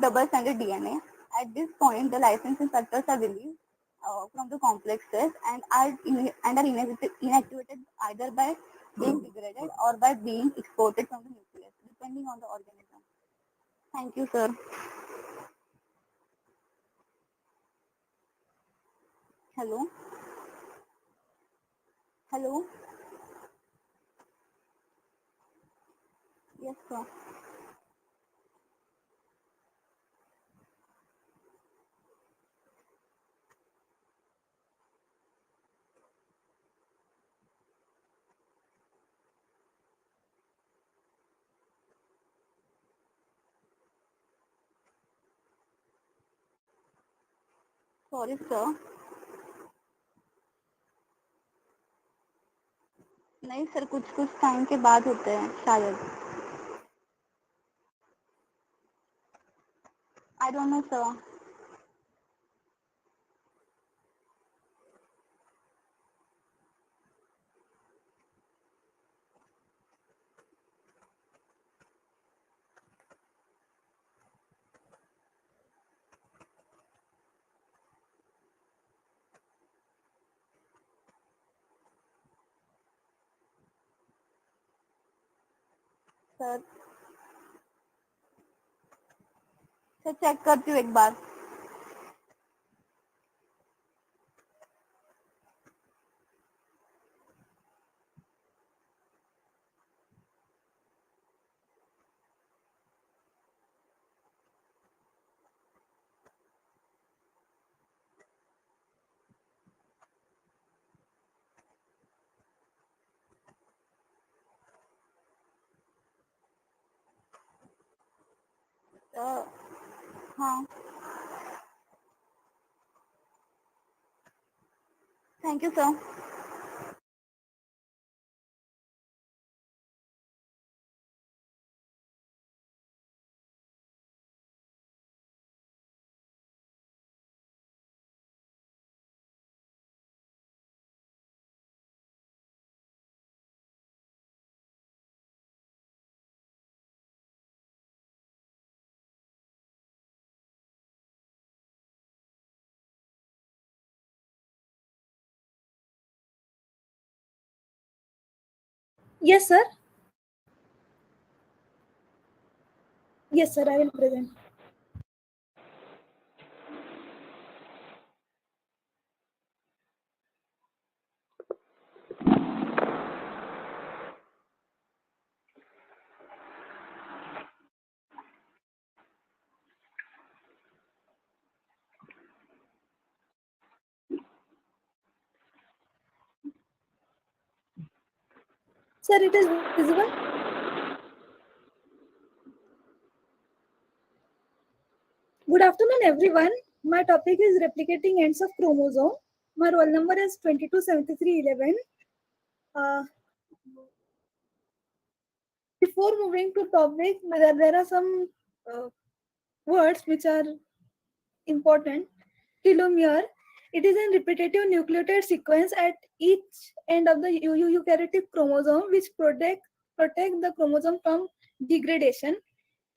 double-stranded DNA. At this point, the licensing factors are released from the complexes and are inactivated either by being degraded or by being exported from the nucleus, depending on the organism. Thank you, sir. Hello? Hello? Yes, sir. Sorry, sir. नहीं sir, कुछ कुछ time के बाद होते हैं शायद. I don't know, sir. Sir sir check करती हूँ एक बार. हाँ. Thank you sir. Yes, sir. Yes, sir, I will present. Sir, it is visible? Good afternoon, everyone. My topic is replicating ends of chromosome. My roll number is 227311. Uh, Before moving to topic, there are some uh, words which are important. Telomere. It is a repetitive nucleotide sequence at each end of the eukaryotic chromosome which protect the chromosome from degradation.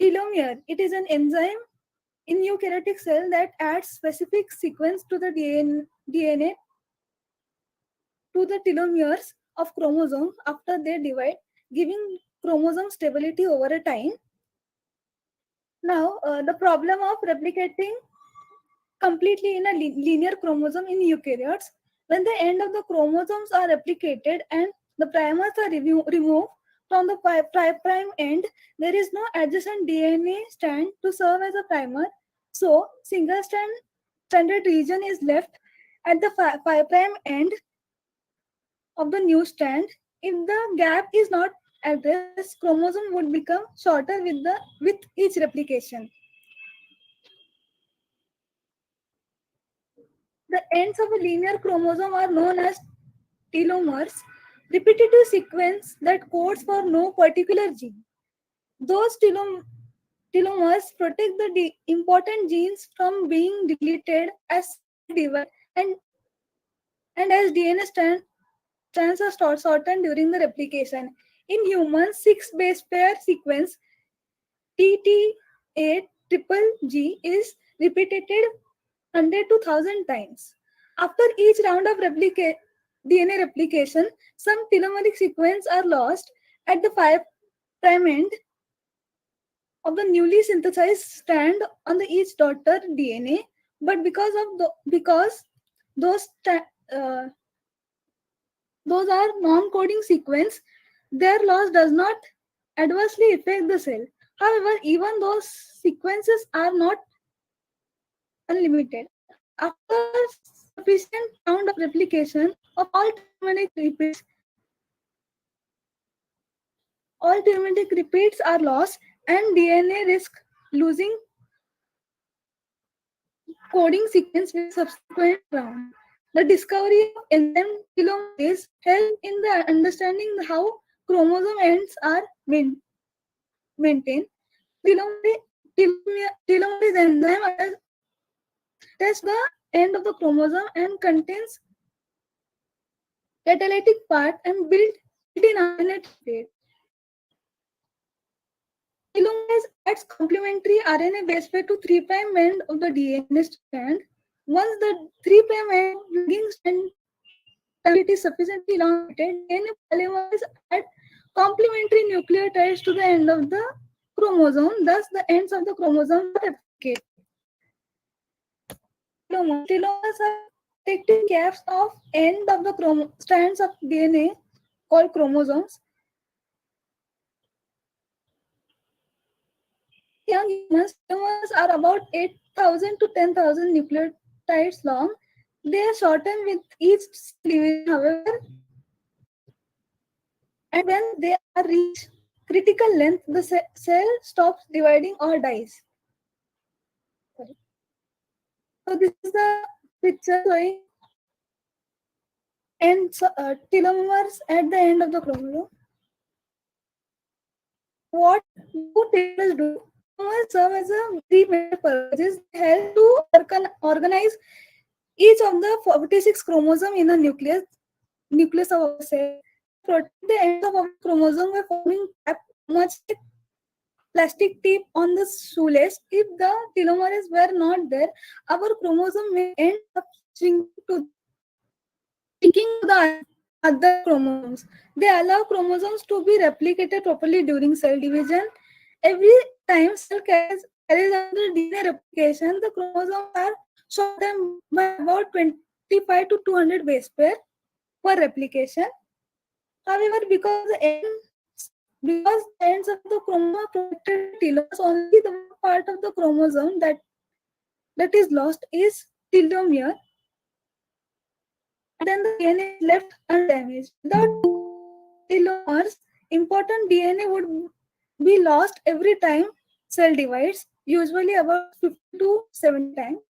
Telomere. It is an enzyme in eukaryotic cell that adds specific sequence to the DNA to the telomeres of chromosome after they divide, giving chromosome stability over a time. Now, the problem of replicating completely in a linear chromosome in eukaryotes. When the end of the chromosomes are replicated and the primers are removed from the prime end, there is no adjacent DNA strand to serve as a primer. So, single stranded region is left at the 5 prime end of the new strand. If the gap is not addressed, chromosome would become shorter with each replication. The ends of a linear chromosome are known as telomeres, repetitive sequence that codes for no particular gene. Those telomeres protect the important genes from being deleted as divide and as DNA strands are shortened during the replication. In humans, 6 base pair sequence TT8 triple G is repeated 100 to 1000 times. After each round of DNA replication, some telomeric sequence are lost at the 5 prime end of the newly synthesized strand on the each daughter DNA. But because those uh, those are non-coding sequence, their loss does not adversely affect the cell. However, even those sequences are not unlimited. After sufficient round of replication of all telomeric repeats are lost and DNA risk losing coding sequence with subsequent round. The discovery of enzyme telomerase help in the understanding how chromosome ends are maintained. Telomerase enzyme attaches the end of the chromosome and contains catalytic part and built-in RNA phase. Telomerase adds complementary RNA base pair to 3' end of the DNA strand. Once the 3' end lagging strand is sufficiently elongated, DNA polymerase add complementary nucleotides to the end of the chromosome. Thus, the ends of the chromosome replicate. Telomeres are protective caps of end of the strands of DNA called chromosomes. Young humans, telomeres are about 8,000 to 10,000 nucleotides long. They are shortened with each division, however, and when they are reached critical length, the cell stops dividing or dies. Sorry. So this is the picture showing telomeres at the end of the chromosome. What do telomeres do? Telomeres serve as a three major purposes. They help to organize each of the 46 chromosome in the nucleus of a cell. Protect the ends of a chromosome by forming much plastic tip on the shoelace. If the telomeres were not there, our chromosome may end up shrinking to the other chromosomes. They allow chromosomes to be replicated properly during cell division. Every time cell carries out the DNA replication, the chromosomes are shortened by about 25 to 200 base pair per replication. However, because the ends of the chromosome protected telomeres, only the part of the chromosome that is lost is telomere, and then the DNA is left undamaged. Without telomeres, important DNA would be lost every time cell divides, usually about 50 to 70 times.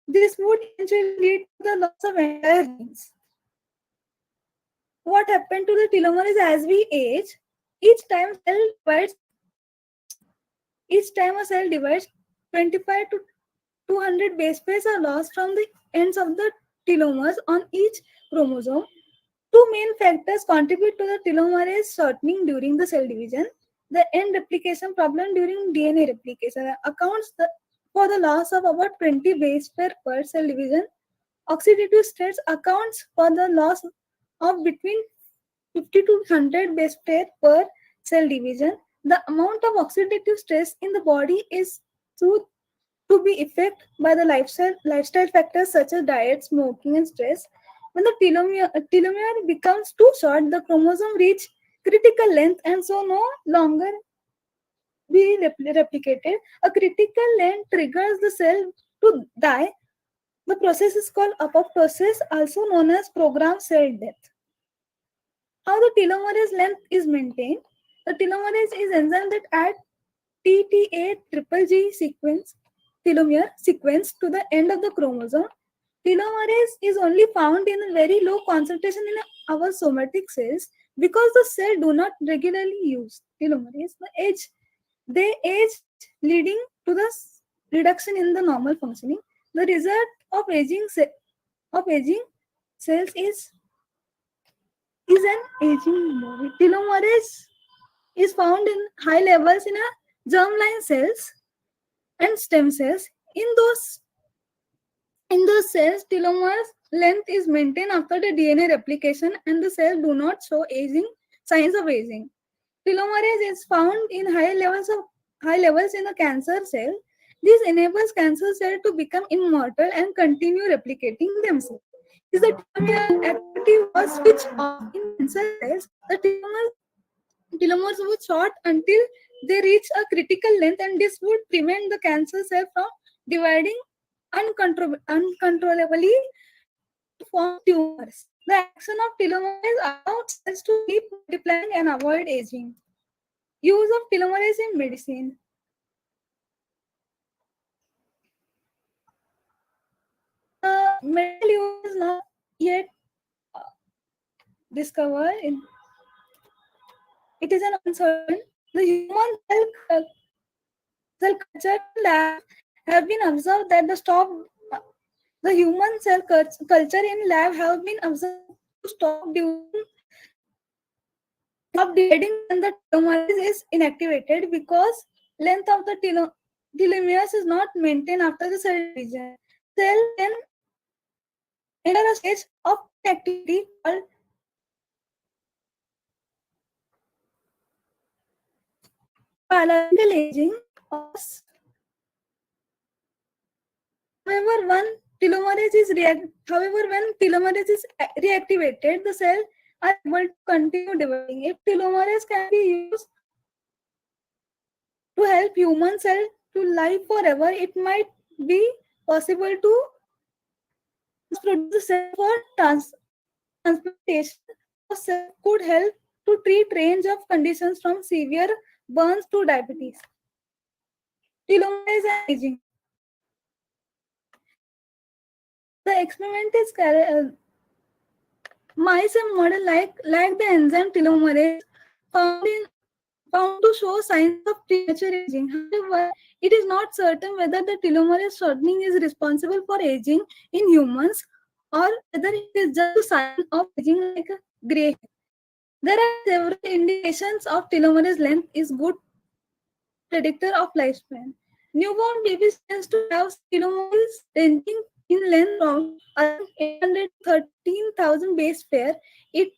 This would eventually lead to the loss of entire genes. What happened to the telomere is, as we age, each time a cell divides, 25 to 200 base pairs are lost from the ends of the telomeres on each chromosome. Two main factors contribute to the telomerase shortening during the cell division. The end replication problem during DNA replication accounts for the loss of about 20 base pair per cell division. Oxidative stress accounts for the loss of between 50 to 100 base pair per cell division. The amount of oxidative stress in the body is to be affected by the lifestyle factors such as diet, smoking, and stress. When the telomere becomes too short, the chromosome reach critical length and so no longer be replicated. A critical length triggers the cell to die. The process is called apoptosis, also known as programmed cell death. How the telomerase length is maintained? The telomerase is enzyme that adds TTA triple G telomere sequence to the end of the chromosome. Telomerase is only found in a very low concentration in our somatic cells because the cell do not regularly use telomerase. They age, leading to the reduction in the normal functioning. The result of aging cells is an aging body. Telomerase is found in high levels in a germline cells and stem cells. In those cells, telomerase length is maintained after the DNA replication, and the cells do not show signs of aging. Telomerase is found in high levels in the cancer cell. This enables cancer cell to become immortal and continue replicating themselves. If the telomere activity was switched off in cancer cells, the telomeres would short until they reach a critical length, and this would prevent the cancer cell from dividing uncontrollably to form tumors. The action of telomerase allows cells to keep multiplying and avoid aging. Use of telomerase in medicine. Medical use is not yet discovered. It is an uncertain. The human cell culture lab have been observed that the human cell culture in lab have been observed to stop dividing when the telomerase is inactivated because length of the telomeres is not maintained after the cell division. Cell then enter a stage of inactivity called biological aging. However, when telomerase is reactivated, the cell are able to continue dividing. If telomerase can be used to help human cell to live forever, it might be possible to produce the cell for transplantation. The cell could help to treat range of conditions from severe burns to diabetes. Telomerase and aging. The experiment is mice and model like the enzyme telomerase found to show signs of premature aging. However, it is not certain whether the telomerase shortening is responsible for aging in humans or whether it is just a sign of aging like a gray hair. There are several indications of telomerase length is good predictor of lifespan. Newborn babies tend to have telomeres ranging in length from around 813,000 base pair. It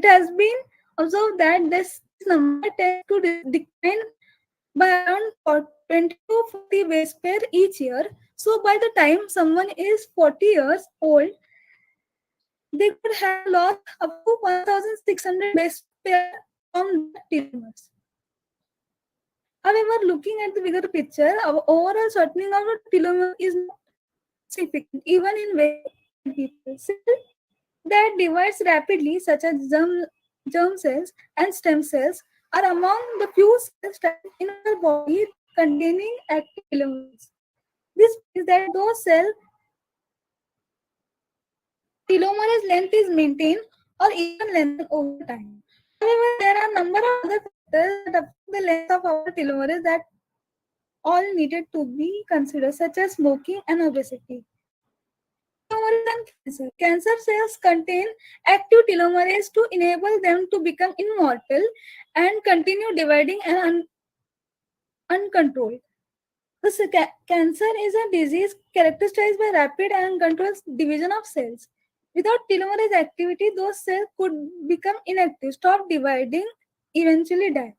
has been observed that this number tends to decline by around 20 to 40 base pair each year. So by the time someone is 40 years old, they could have lost up to 1,600 base pair from the telomeres. However, looking at the bigger picture, our overall shortening of the telomere is not significant, even in very old people. Cells that divides rapidly, such as germ cells and stem cells, are among the few cell types in our body containing active telomeres. This means that those cell telomerase length is maintained or even lengthened over time. However, there are a number of other factors that affect the length of our telomerase that all needed to be considered, such as smoking and obesity. Telomerase and cancer. Cancer cells contain active telomerase to enable them to become immortal and continue dividing and uncontrolled. Cancer is a disease characterized by rapid and controlled division of cells. Without telomerase activity, those cells could become inactive, stop dividing, eventually die.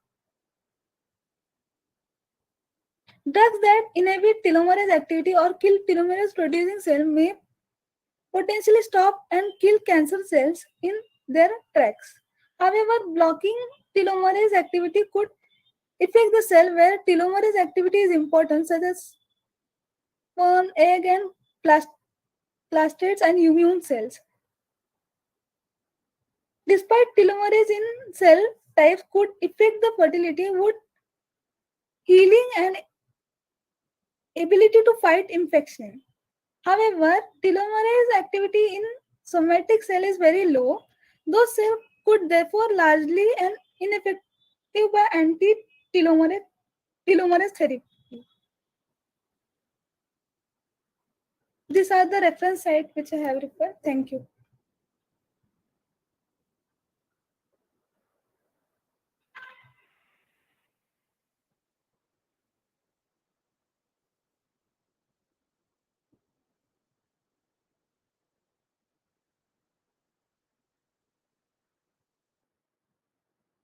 Drugs that inhibit telomerase activity or kill telomerase producing cell may potentially stop and kill cancer cells in their tracks. However, blocking telomerase activity could affect the cell where telomerase activity is important, such as sperm, egg, and plastids and immune cells. Despite telomerase in cell types could affect the fertility, would healing and ability to fight infection. However, telomerase activity in somatic cell is very low. Those cells could therefore largely and ineffective by anti-telomerase therapy. These are the reference sites which I have referred. Thank you.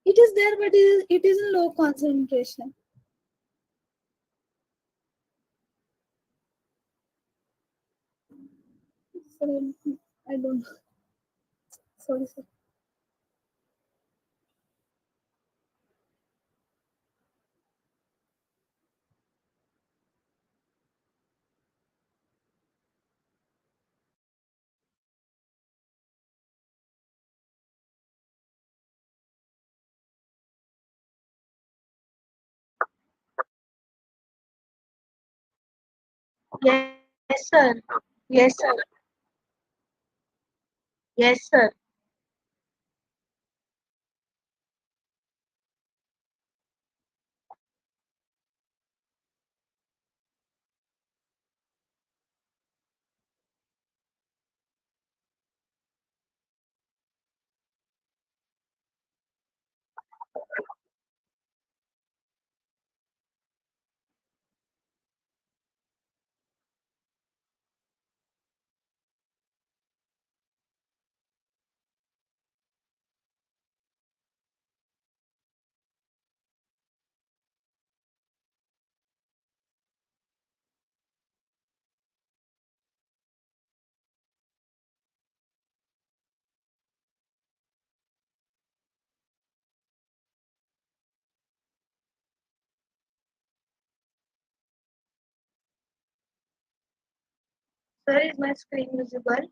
It is there, but it is in low concentration. So I don't know. Sorry, sir. Yes, sir. Yes, sir. Yes, sir. Sir, is my screen visible?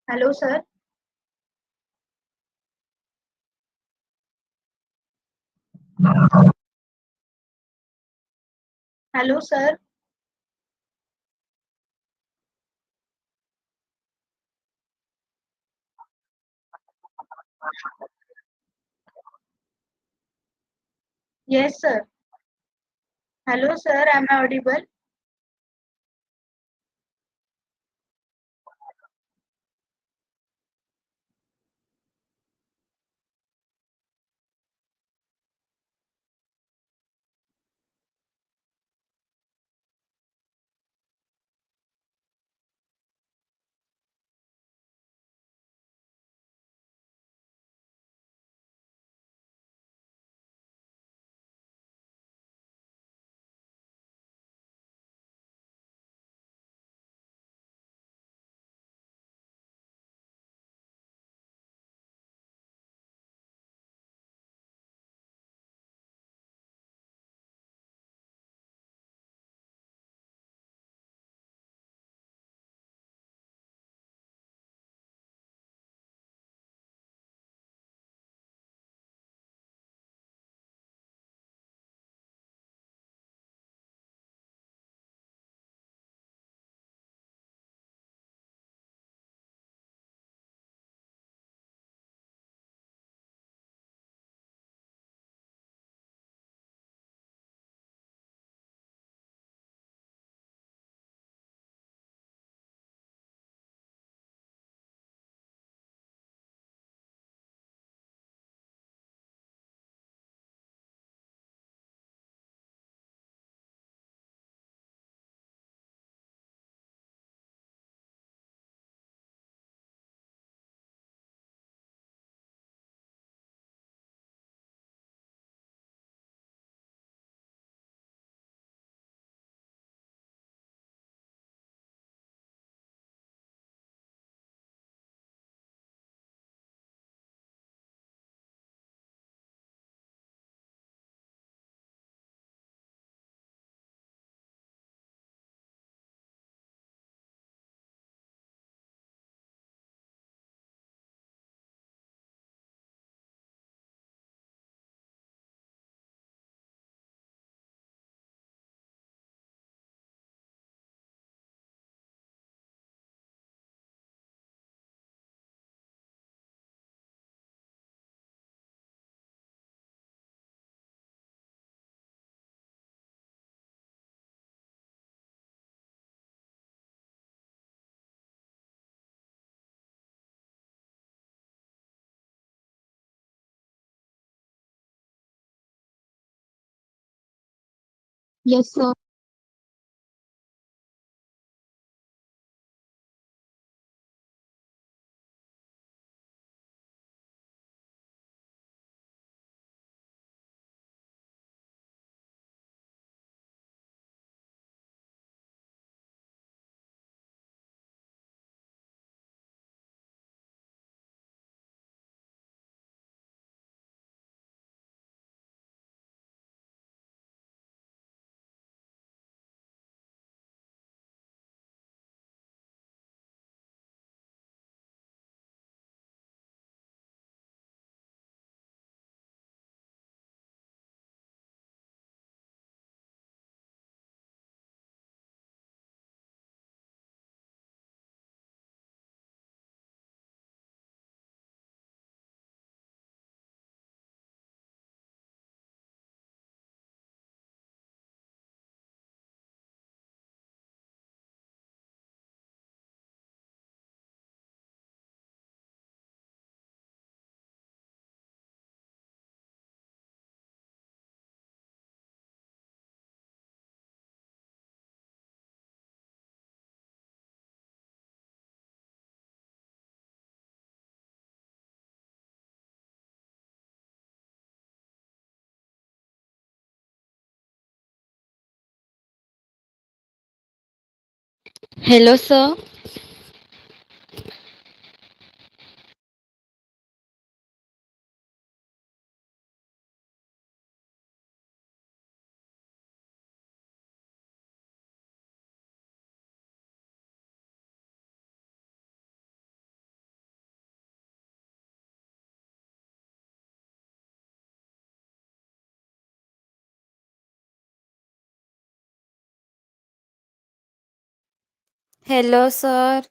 Hello, sir. Hello, sir. Yes, sir. Hello, sir. Am I audible? Yes, sir. Hello, sir. Hello, sir.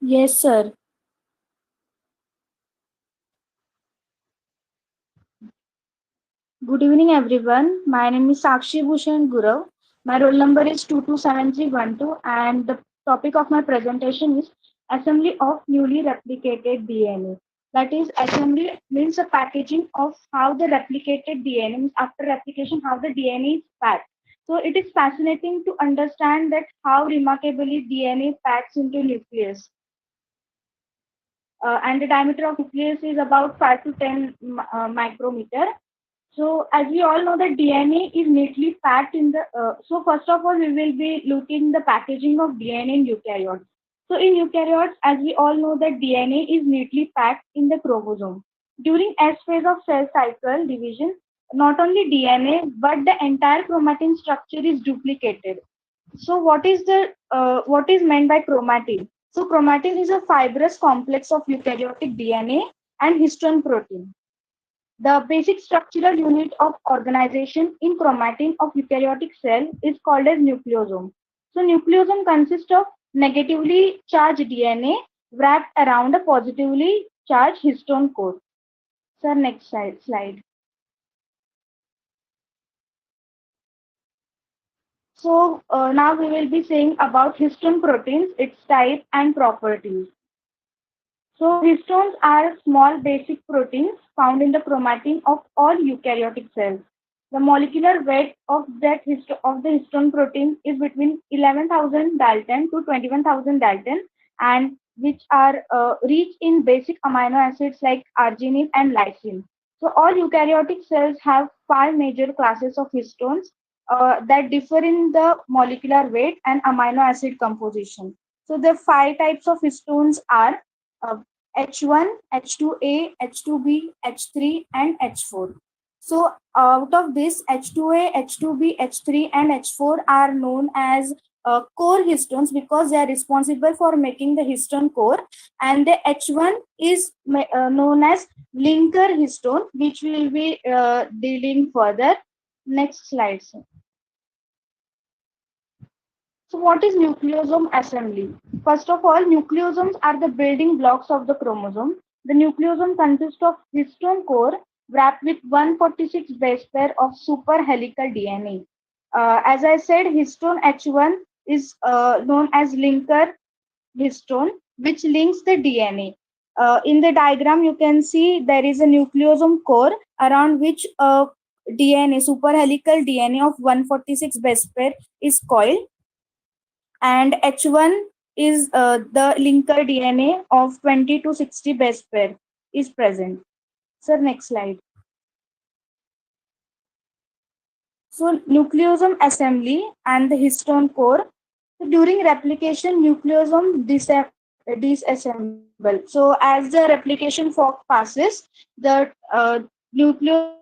Yes, sir. Good evening, everyone. My name is Sakshi Bhushan Gurav. My roll number is 227312, and the topic of my presentation is assembly of newly replicated DNA. That is, assembly means the packaging of how the replicated DNA, means after replication, how the DNA is packed. So it is fascinating to understand that how remarkably DNA packs into nucleus. And the diameter of nucleus is about 5 to 10 micrometer. So as we all know that DNA is neatly packed in the, so first of all, we will be looking the packaging of DNA in eukaryotes. So in eukaryotes, as we all know that DNA is neatly packed in the chromosome. During S phase of cell cycle division, not only DNA, but the entire chromatin structure is duplicated. So what is meant by chromatin? So chromatin is a fibrous complex of eukaryotic DNA and histone protein. The basic structural unit of organization in chromatin of eukaryotic cell is called as nucleosome. So nucleosome consists of negatively charged DNA wrapped around a positively charged histone core. Sir, next slide. So now we will be saying about histone proteins, its type and properties. So histones are small basic proteins found in the chromatin of all eukaryotic cells. The molecular weight of of the histone protein is between 11,000 Dalton to 21,000 Dalton, and which are rich in basic amino acids like arginine and lysine. So all eukaryotic cells have five major classes of histones that differ in the molecular weight and amino acid composition. So the five types of histones are uh, H1, H2A, H2B, H3, and H4. So out of this, H2A, H2B, H3, and H4 are known as core histones because they are responsible for making the histone core, and the H1 is known as linker histone, which we will be dealing further. Next slide, sir. So what is nucleosome assembly? First of all, nucleosomes are the building blocks of the chromosome. The nucleosome consists of histone core wrapped with 146 base pair of super helical DNA. As I said, histone H1 is known as linker histone, which links the DNA. In the diagram, you can see there is a nucleosome core around which DNA, superhelical DNA of 146 base pair is coiled, and H1 is the linker DNA of 20 to 60 base pair is present. Sir, next slide. So nucleosome assembly and the histone core. So during replication, nucleosome disassemble. So as the replication fork passes, the nucleosome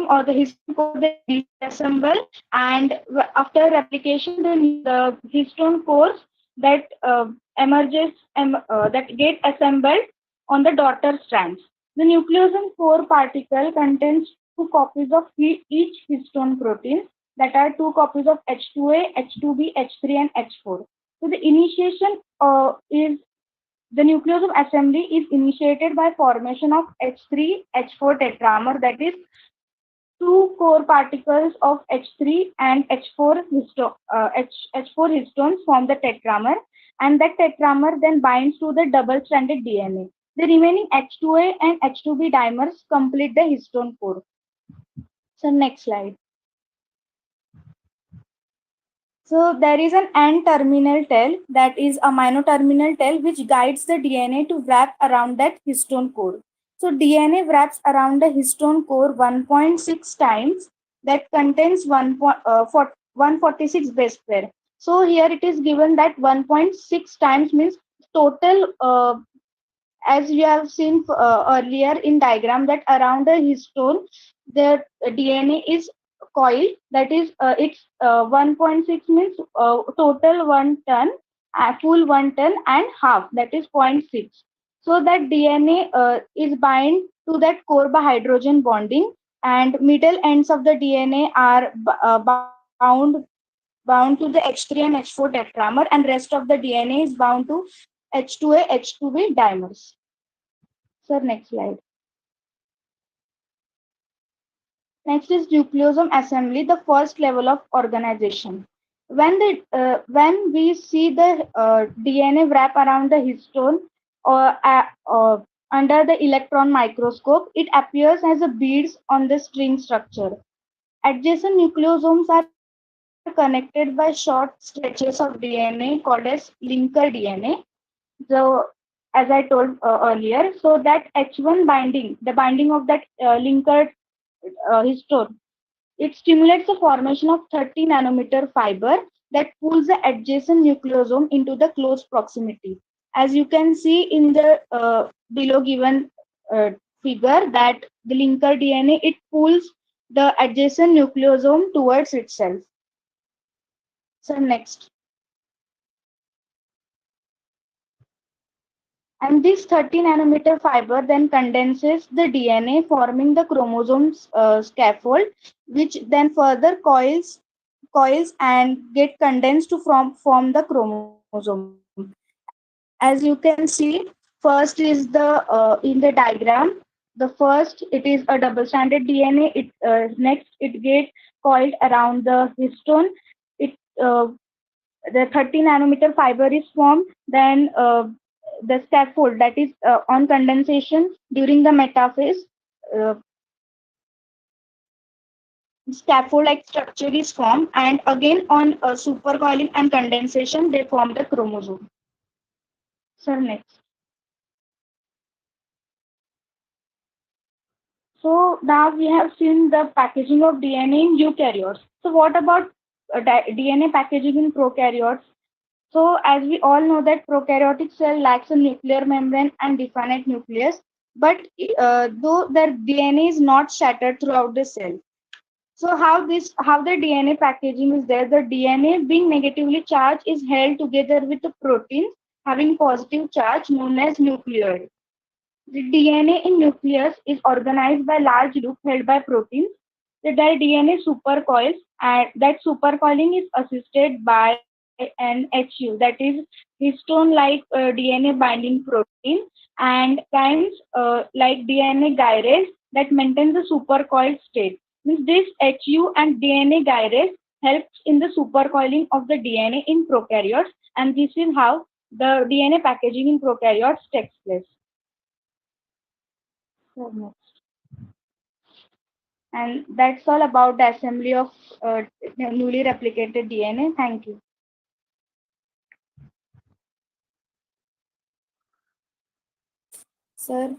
or the histone core they disassemble, and after replication, the histone cores that that get assembled on the daughter strands. The nucleosome core particle contains two copies of each histone protein, that are two copies of H2A, H2B, H3, and H4. So the initiation is the nucleosome assembly is initiated by formation of H3 H4 tetramer, that is two core particles of H3 and H4 histones form the tetramer, and that tetramer then binds to the double-stranded DNA. The remaining H2A and H2B dimers complete the histone core. So next slide. So there is an N-terminal tail, that is amino terminal tail, which guides the DNA to wrap around that histone core. So DNA wraps around the histone core 1.6 times, that contains 146 base pair. So here it is given that 1.6 times means total, as we have seen earlier in diagram, that around the histone the DNA is coiled, that is it's 1.6 means total 1 ton, full 1 ton and half, that is 0.6. So that DNA is bind to that core by hydrogen bonding, and middle ends of the DNA are bound to the H3 and H4 tetramer, and rest of the DNA is bound to H2A, H2B dimers. Sir, next slide. Next is nucleosome assembly, the first level of organization. When we see the DNA wrap around the histone or under the electron microscope, it appears as a beads on the string structure. Adjacent nucleosomes are connected by short stretches of DNA called as linker DNA. So, as I told earlier, so that H1 binding, the binding of that linker histone, it stimulates the formation of 30 nanometer fiber that pulls the adjacent nucleosome into the close proximity. As you can see in the below given uh, figure, that the linker DNA, it pulls the adjacent nucleosome towards itself. So next. And this 30 nanometer fiber then condenses the DNA, forming the chromosome's scaffold, which then further coils and get condensed to form the chromosome. As you can see, first is the in the diagram. The first, it is a double-stranded DNA. It next it gets coiled around the histone. It the 30 nanometer fiber is formed. Then the scaffold, that is on condensation during the metaphase. Uh, Scaffold like structure is formed, and again on supercoiling and condensation they form the chromosome. So next. So now we have seen the packaging of DNA in eukaryotes. So what about DNA packaging in prokaryotes? So as we all know that prokaryotic cell lacks a nuclear membrane and definite nucleus, but though their DNA is not shattered throughout the cell. So how the DNA packaging is there? The DNA being negatively charged is held together with the protein having positive charge known as nucleoid. The DNA in nucleus is organized by large loop held by proteins. The DNA supercoils, and that supercoiling is assisted by an HU, that is histone-like DNA binding protein, and times like DNA gyrase that maintains the supercoiled state. Means this HU and DNA gyrase helps in the supercoiling of the DNA in prokaryotes, and this is how the DNA packaging in prokaryotes takes place. So next. And that's all about the assembly of newly replicated DNA. Thank you. Sir,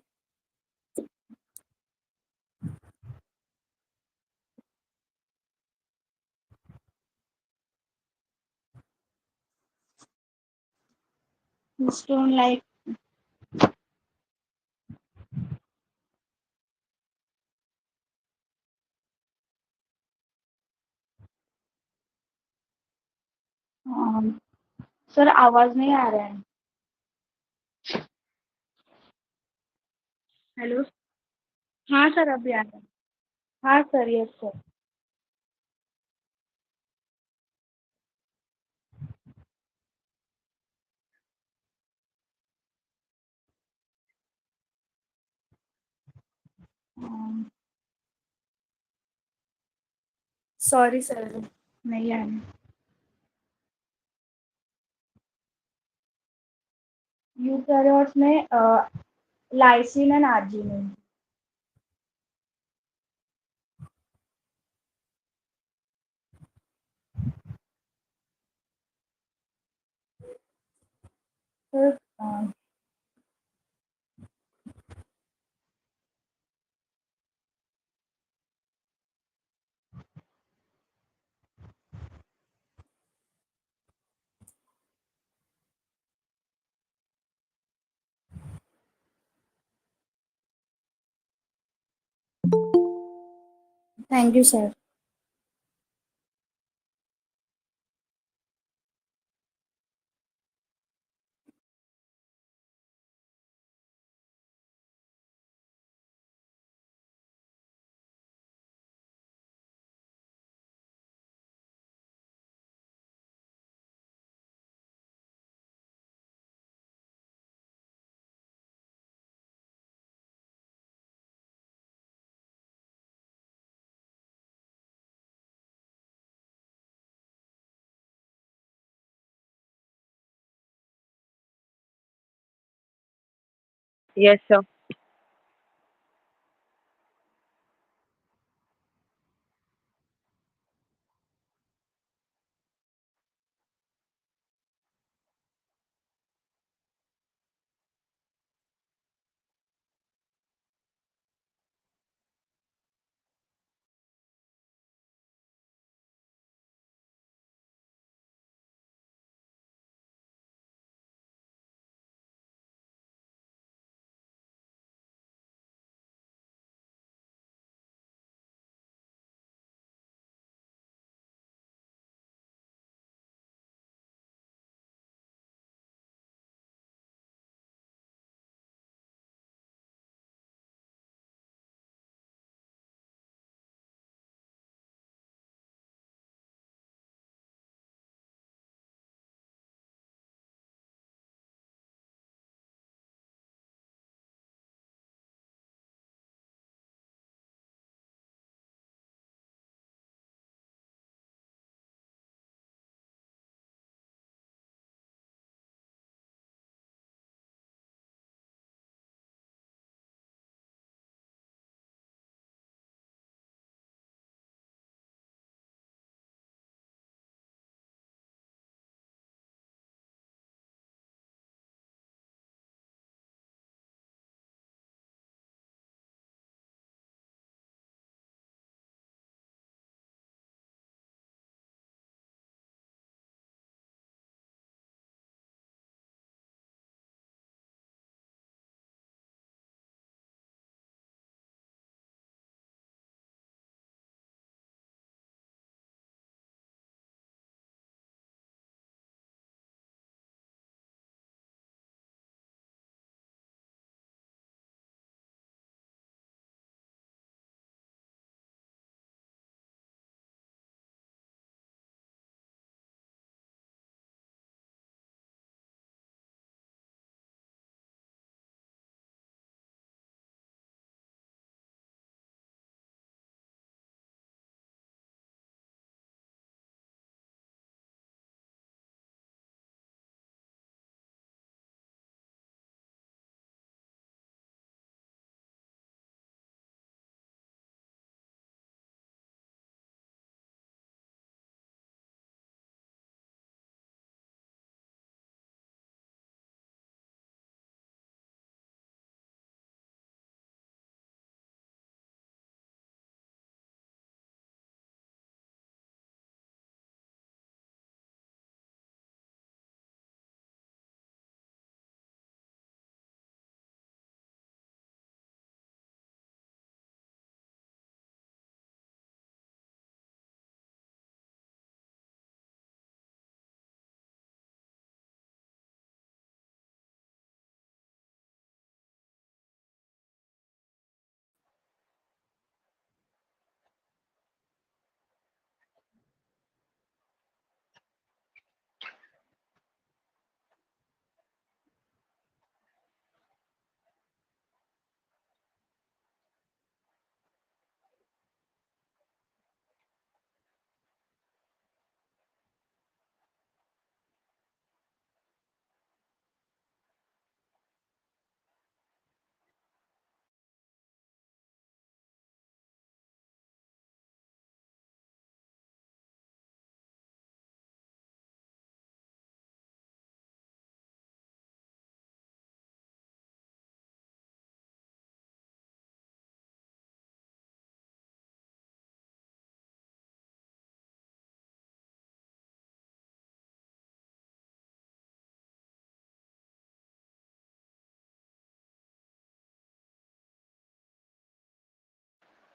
Stone like sir आवाज नहीं आ रहा है. Hello. हाँ sir अभी आ रहा है. हाँ sir yes sir. sorry, sir. नहीं आ रहा. यूकैरियोट्स में lysine and arginine. Sir Thank you, sir. Yes, sir.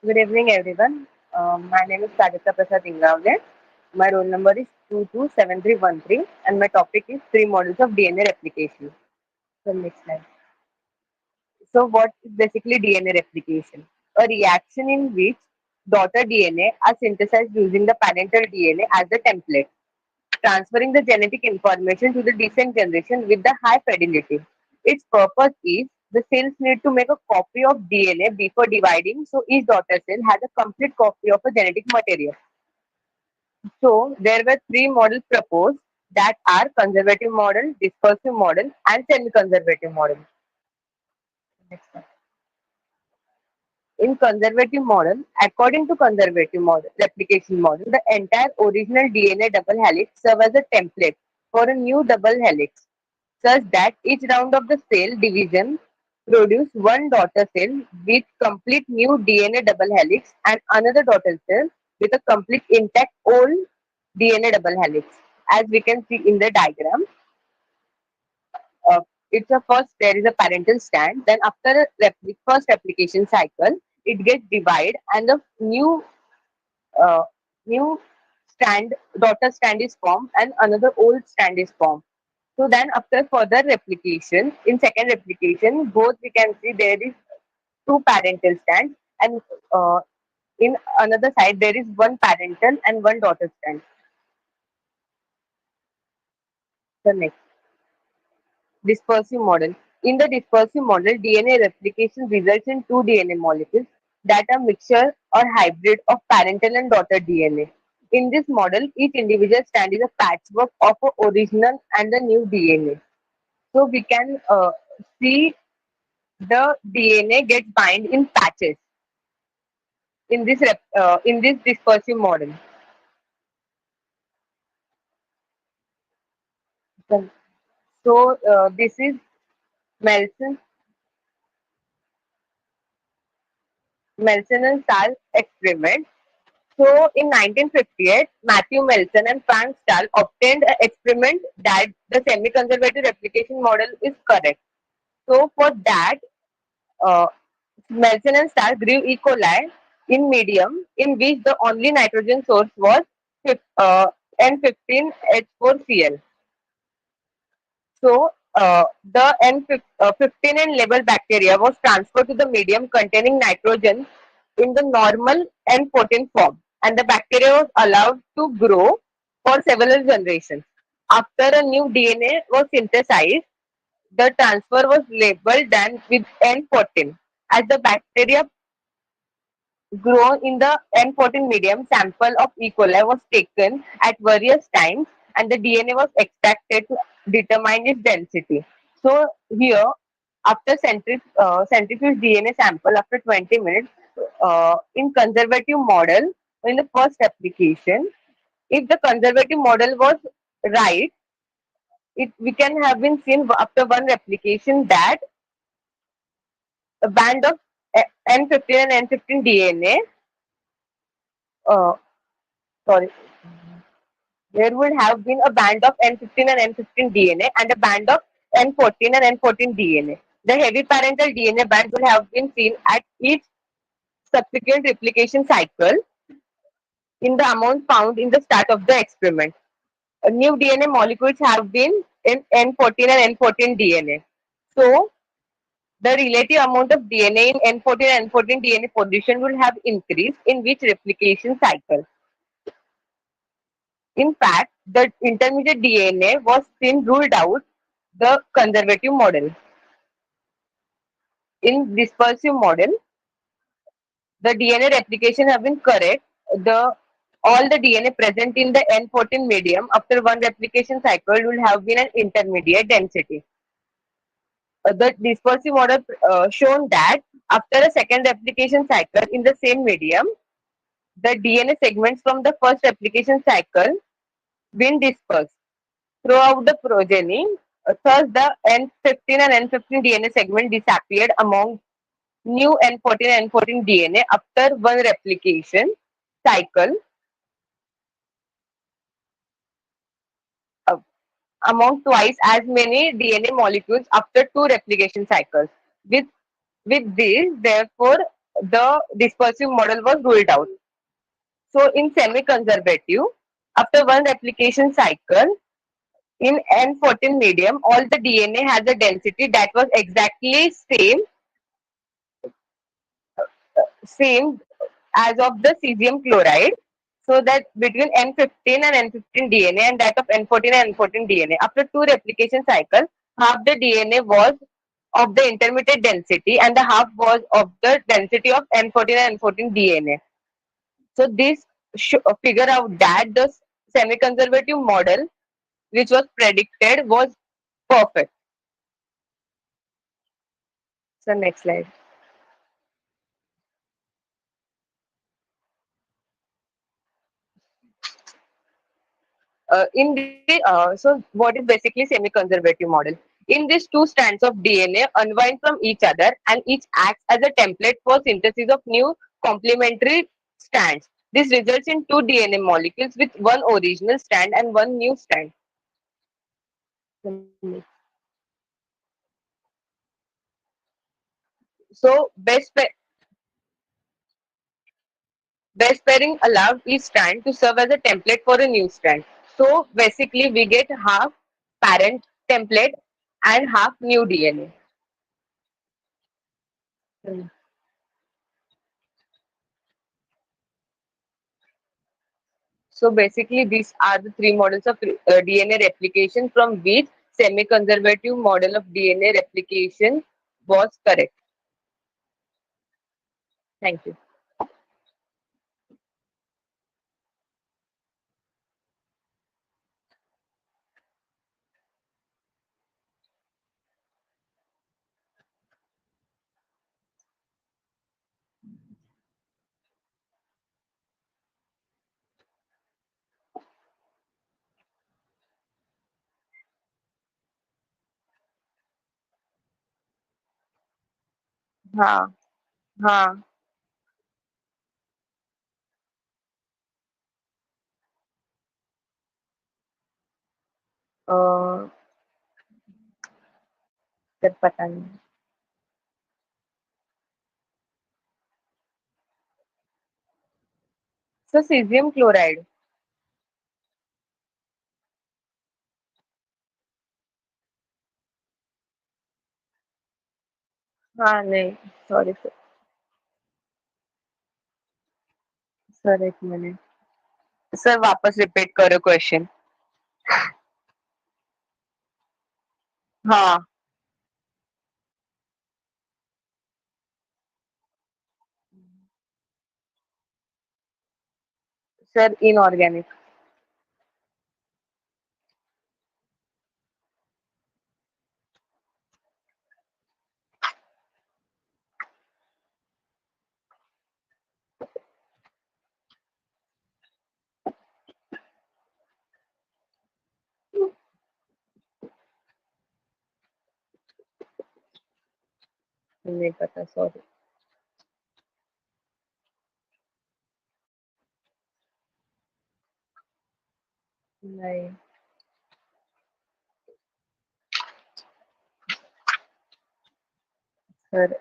Good evening, everyone. My name is Sadhika Prasad Ingravle. My roll number is 227313, and my topic is three models of DNA replication. So, next slide. So, what is basically DNA replication? A reaction in which daughter DNA are synthesized using the parental DNA as the template, transferring the genetic information to the descent generation with the high fidelity. Its purpose is the cells need to make a copy of DNA before dividing, so each daughter cell has a complete copy of a genetic material. So there were three models proposed that are conservative model, dispersive model, and semi-conservative model. Next one. In conservative model, according to conservative model, replication model, the entire original DNA double helix serves as a template for a new double helix, such that each round of the cell division produce one daughter cell with complete new DNA double helix and another daughter cell with a complete intact old DNA double helix. As we can see in the diagram, uh, it's a first there is a parental stand, then after a first replication cycle it gets divided and the uh, new stand daughter stand is formed and another old stand is formed. So then after further replication, in second replication both we can see there is two parental stands and in another side there is one parental and one daughter stand. The next, dispersive model. In the dispersive model, DNA replication results in two DNA molecules that are mixture or hybrid of parental and daughter DNA. In this model, each individual strand is a patchwork of a original and the new DNA. So we can see the DNA gets bind in patches in this dispersive model. So this is Melson Melson and Stahl experiment. So in 1958, Matthew Melson and Frank Stahl obtained an experiment that the semi-conservative replication model is correct. So for that, uh, Melson and Stahl grew E. coli in medium in which the only nitrogen source was N15H4Cl. So the N15 and label bacteria was transferred to the medium containing nitrogen in the normal N14 form, and the bacteria was allowed to grow for several generations. After a new DNA was synthesized, the transfer was labeled then with N14. As the bacteria grown in the N14 medium, sample of E. coli was taken at various times and the DNA was extracted to determine its density. So here, after centrifuge DNA sample after 20 minutes, in conservative model, in the first application, if the conservative model was right, we can have been seen after one replication that a band of N15 and N15 DNA, uh, sorry, there would have been a band of N15 and N15 DNA and a band of N14 and N14 DNA. The heavy parental DNA band would have been seen at each subsequent replication cycle in the amount found in the start of the experiment. New DNA molecules have been in N14 and N14 DNA. So, the relative amount of DNA in N14 and N14 DNA position will have increased in which replication cycle. In fact, the intermediate DNA was then ruled out the conservative model. In dispersive model, the DNA replication have been correct. The all the DNA present in the N14 medium after one replication cycle will have been an intermediate density. The dispersive model shown that after a second replication cycle in the same medium, the DNA segments from the first replication cycle been dispersed throughout the progeny. Thus, the N15 and N15 DNA segment disappeared among new N14 and N14 DNA after one replication cycle uh, among twice as many DNA molecules after two replication cycles. With this, therefore, the dispersive model was ruled out. So, in semi-conservative, after one replication cycle, in N14 medium, all the DNA has a density that was exactly same as of the cesium chloride. So that between N15 and N15 DNA and that of N14 and N14 DNA, after two replication cycles, half the DNA was of the intermediate density and the half was of the density of N14 and N14 DNA. So this figure out that the semi-conservative model which was predicted was perfect. So next slide. So what is basically semi-conservative model? In these two strands of DNA unwind from each other and each acts as a template for synthesis of new complementary strands. This results in two DNA molecules with one original strand and one new strand. So best pairing allows each strand to serve as a template for a new strand. So basically we get half parent template and half new DNA. So basically, these are the three models of DNA replication from which semi-conservative model of DNA replication was correct. Thank you. हाँ हाँ अ, sir पता नहीं sir caesium chloride हाँ नहीं sorry sir sir एक minute sir वापस repeat करो question हाँ सर इनऑर्गेनिक नहीं पता सॉरी नहीं सर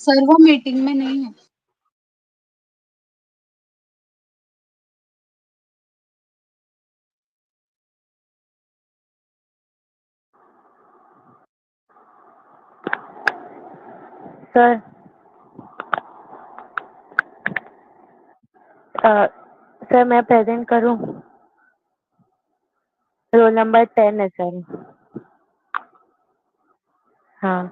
सर वो मीटिंग में नहीं है। सर सर मैं प्रेजेंट करूं रोल नंबर 10 है सर हाँ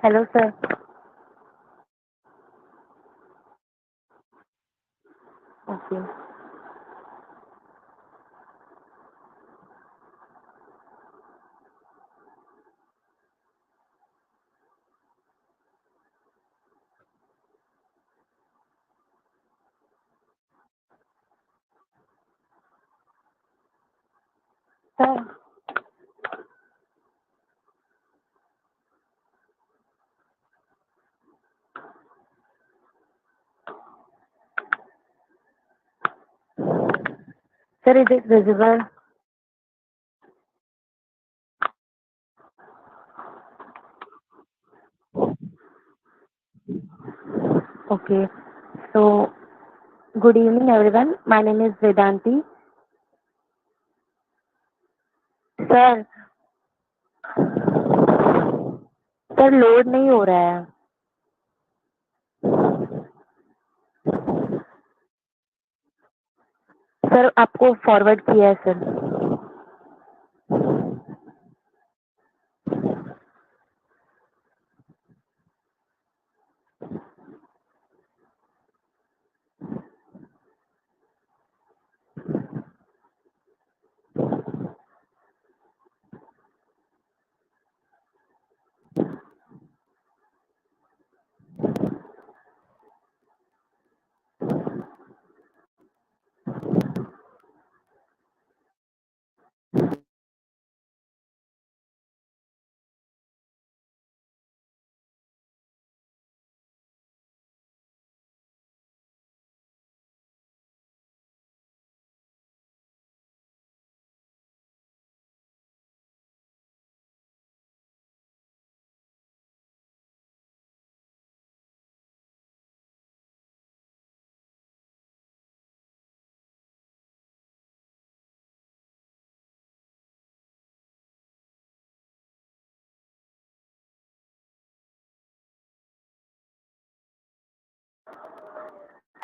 Hello, sir. Okay. Sir. Sir, is it visible? Okay. So, good evening, everyone. My name is Vedanti. Sir sir load नहीं हो रहा है सर आपको फॉरवर्ड किया है sir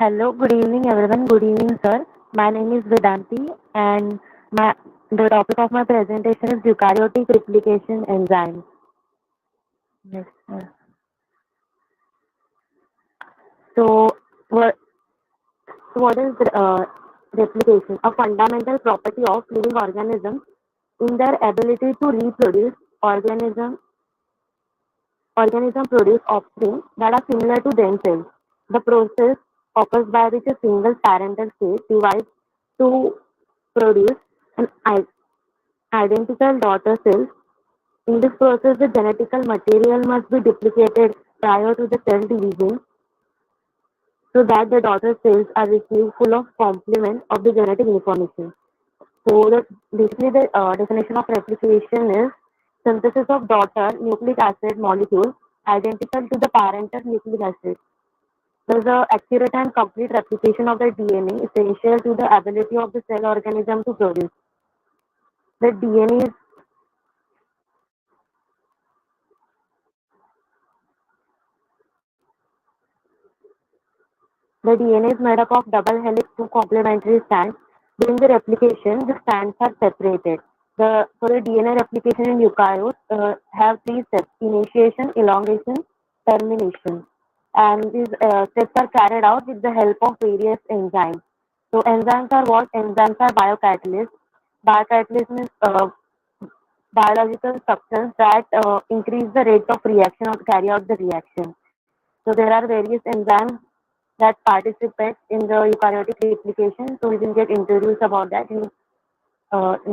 Hello, good evening, everyone. Good evening, sir. My name is Vedanti, and the topic of my presentation is eukaryotic replication enzyme. Yes, sir. So, what is replication? A fundamental property of living organisms in their ability to reproduce. Organism produce offspring that are similar to themselves. The process occurs by which a single parental state divides to produce an identical daughter cells. In this process, the genetical material must be duplicated prior to the cell division so that the daughter cells are received full of complement of the genetic information. So basically the definition of replication is synthesis of daughter nucleic acid molecule identical to the parental nucleic acid. Thus, the accurate and complete replication of the DNA essential to the ability of the cell organism to produce. The DNA is the DNA is made up of double helix two complementary strands. During the replication, the strands are separated. For the DNA replication in eukaryotes have three steps: initiation, elongation, termination. And these steps are carried out with the help of various enzymes. So enzymes are what? Enzymes are biocatalysts. Biocatalysis is biological substance that increase the rate of reaction or carry out the reaction. So there are various enzymes that participate in the eukaryotic replication. So we will get introduced about that in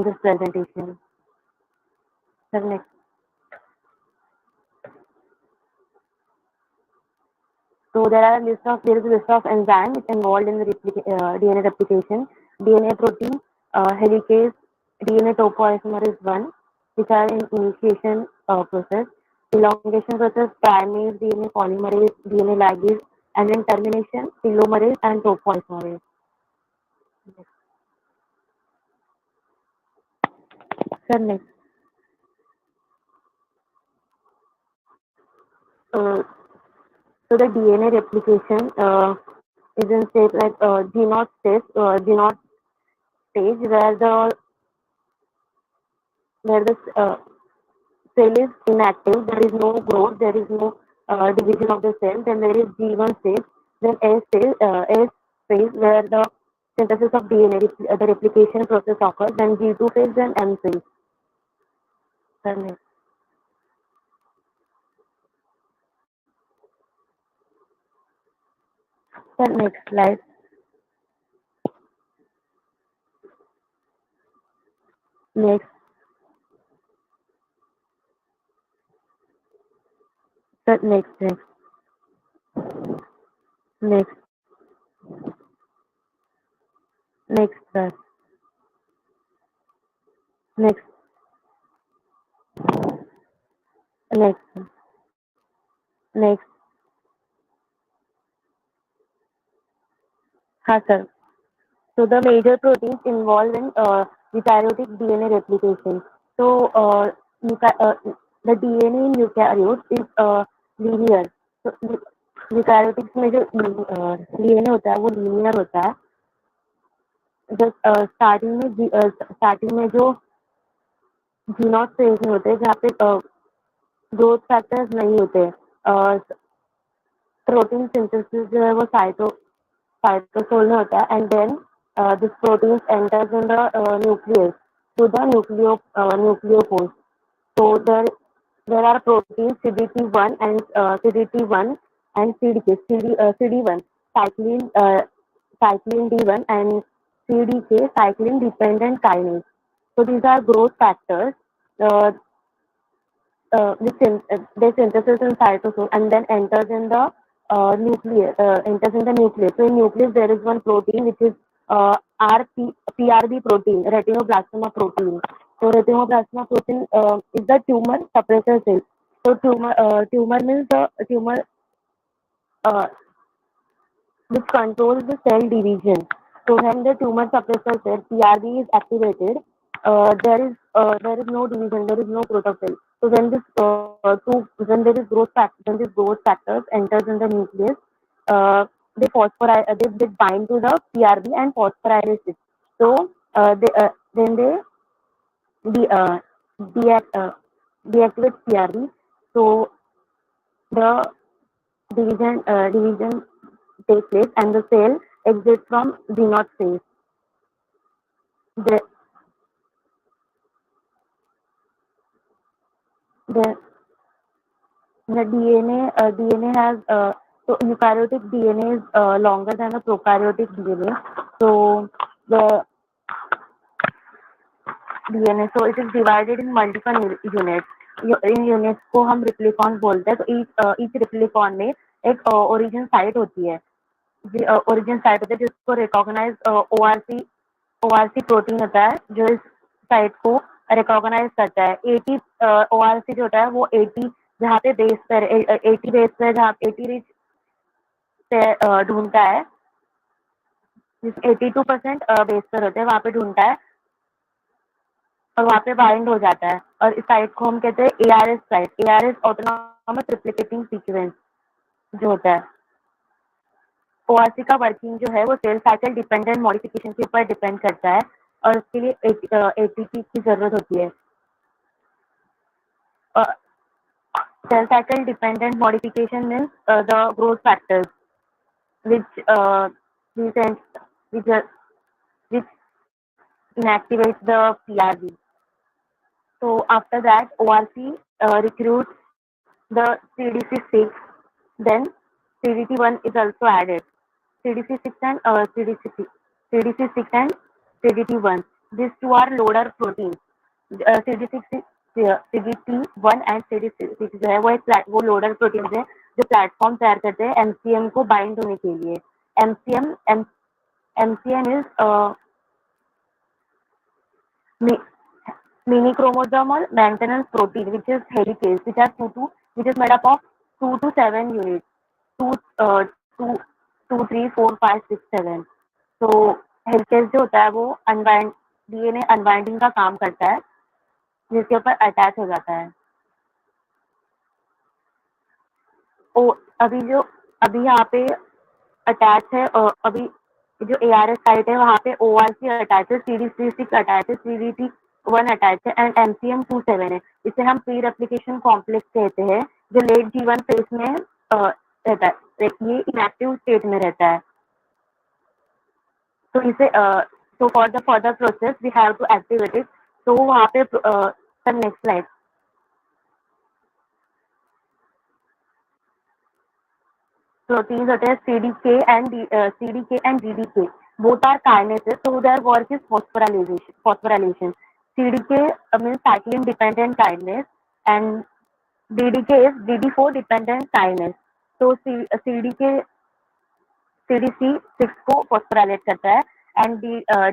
this presentation. So next. So there is a list of enzymes involved in the DNA replication. DNA protein, helicase, DNA topoisomerase 1, which are in initiation process. Elongation process, primase, DNA polymerase, DNA ligase, and then termination, telomerase and topoisomerase. Sir, next. Uh, so the DNA replication is in state like G0 stage where the cell is inactive, there is no growth, there is no division of the cell, then there is G1 phase, then S phase where the synthesis of DNA, the replication process occurs, then G2 phase, then M phase. Then next slide. Next, next, next, next, sir. Next, next, next. हाँ sir. So the major proteins involved in eukaryotic DNA replication. So the DNA in eukaryotes is linear. So eukaryotics में जो DNA होता है वो linear होता है. जब starting में जो G0 फेज में होते हैं जहाँ पे ग्रोथ फैक्टर्स नहीं होते, प्रोटीन सिंथेसिस जो है वो cytosol में होता है, and then this protein enters in the nucleus to the nucleopore. So there are proteins CDT1 and CDT1 and CD1 cyclin D1 and CDK cyclin dependent kinase. So these are growth factors. Uh, they synthesis in cytosol and then enters in the nucleus. Enters in the nucleus. So in nucleus there is one protein which is PRB protein, retinoblastoma protein. So retinoblastoma protein is the tumor suppressor cell. So tumor means the tumor uh, which controls the cell division. So when the tumor suppressor cell PRB is activated, there is no division, there is no protocol. So when there is when this growth factors enters in the nucleus, they bind to the PRB and phosphorylate it. So then they de, uh, deactivate PRB. So the division takes place and the cell exits from G0 phase. The, the, the DNA has so eukaryotic DNA is longer than a prokaryotic DNA. So the DNA, so it is divided in multiple units. In units को हम रिप्लिकॉन बोलते हैं. तो each रिप्लिकॉन में एक origin site होती है. Origin site होता है जिसको रिकॉग्नाइज ORC प्रोटीन होता है जो इस साइट को रिकॉग्नाइज करता है. 80 ORC जो होता है वो 80 जहाँ पे बेस पर 80 बेस पर जहाँ 80 रिच से ढूंढता है, 82% बेस पर होते हैं वहाँ पे ढूंढता है और वहाँ पे बाइंड हो जाता है. और इस साइट को हम कहते हैं ARS site. ARS autonomous replicating sequence जो होता है. ORC का वर्किंग जो है वो सेल साइकिल डिपेंडेंट मॉडिफिकेशन के ऊपर डिपेंड करता है और उसके लिए ATP की जरूरत होती है. Cell cycle dependent modification means the growth factors which which, which inactivates the PRB. So after that, ORC recruits the CDC6. Then CDT1 is also added. CDC6 and CDC6 and CDT1. These two are loader proteins. CDC6 CDT1 and CD6 जो है वो loader protein है जो platform तैयार करते हैं MCM को bind होने के लिए. MCM is mini chromosomal maintenance protein which is helicase which is made up of 2 to 7 units. 2 3 4 5 6 7. तो हेलिकेज जो होता है वो अनबाइंड DNA अनबाइंडिंग का काम करता है जिसके ऊपर अटैच हो जाता है. अभी यहाँ पे अटैच है अभी जो ARS साइट है वहाँ पे ORC अटैच है, CD6 अटैच है, CDT 1 अटैच है एंड MCM 27 है। इसे हम प्री रेप्लिकेशन कॉम्प्लेक्स कहते हैं, जो लेट G1 फेज में रहता है, ये इनएक्टिव स्टेट में रहता है। तो इसे so for the further process we have to activate it। तो वहाँ पे sir next slide. Proteins such as CDK and DDK. Both are kinases, so their work is phosphorylation. CDK means cyclin dependent kinase and DDK is DD4 dependent kinase. तो CDK CDC6 को phosphorylate करता है and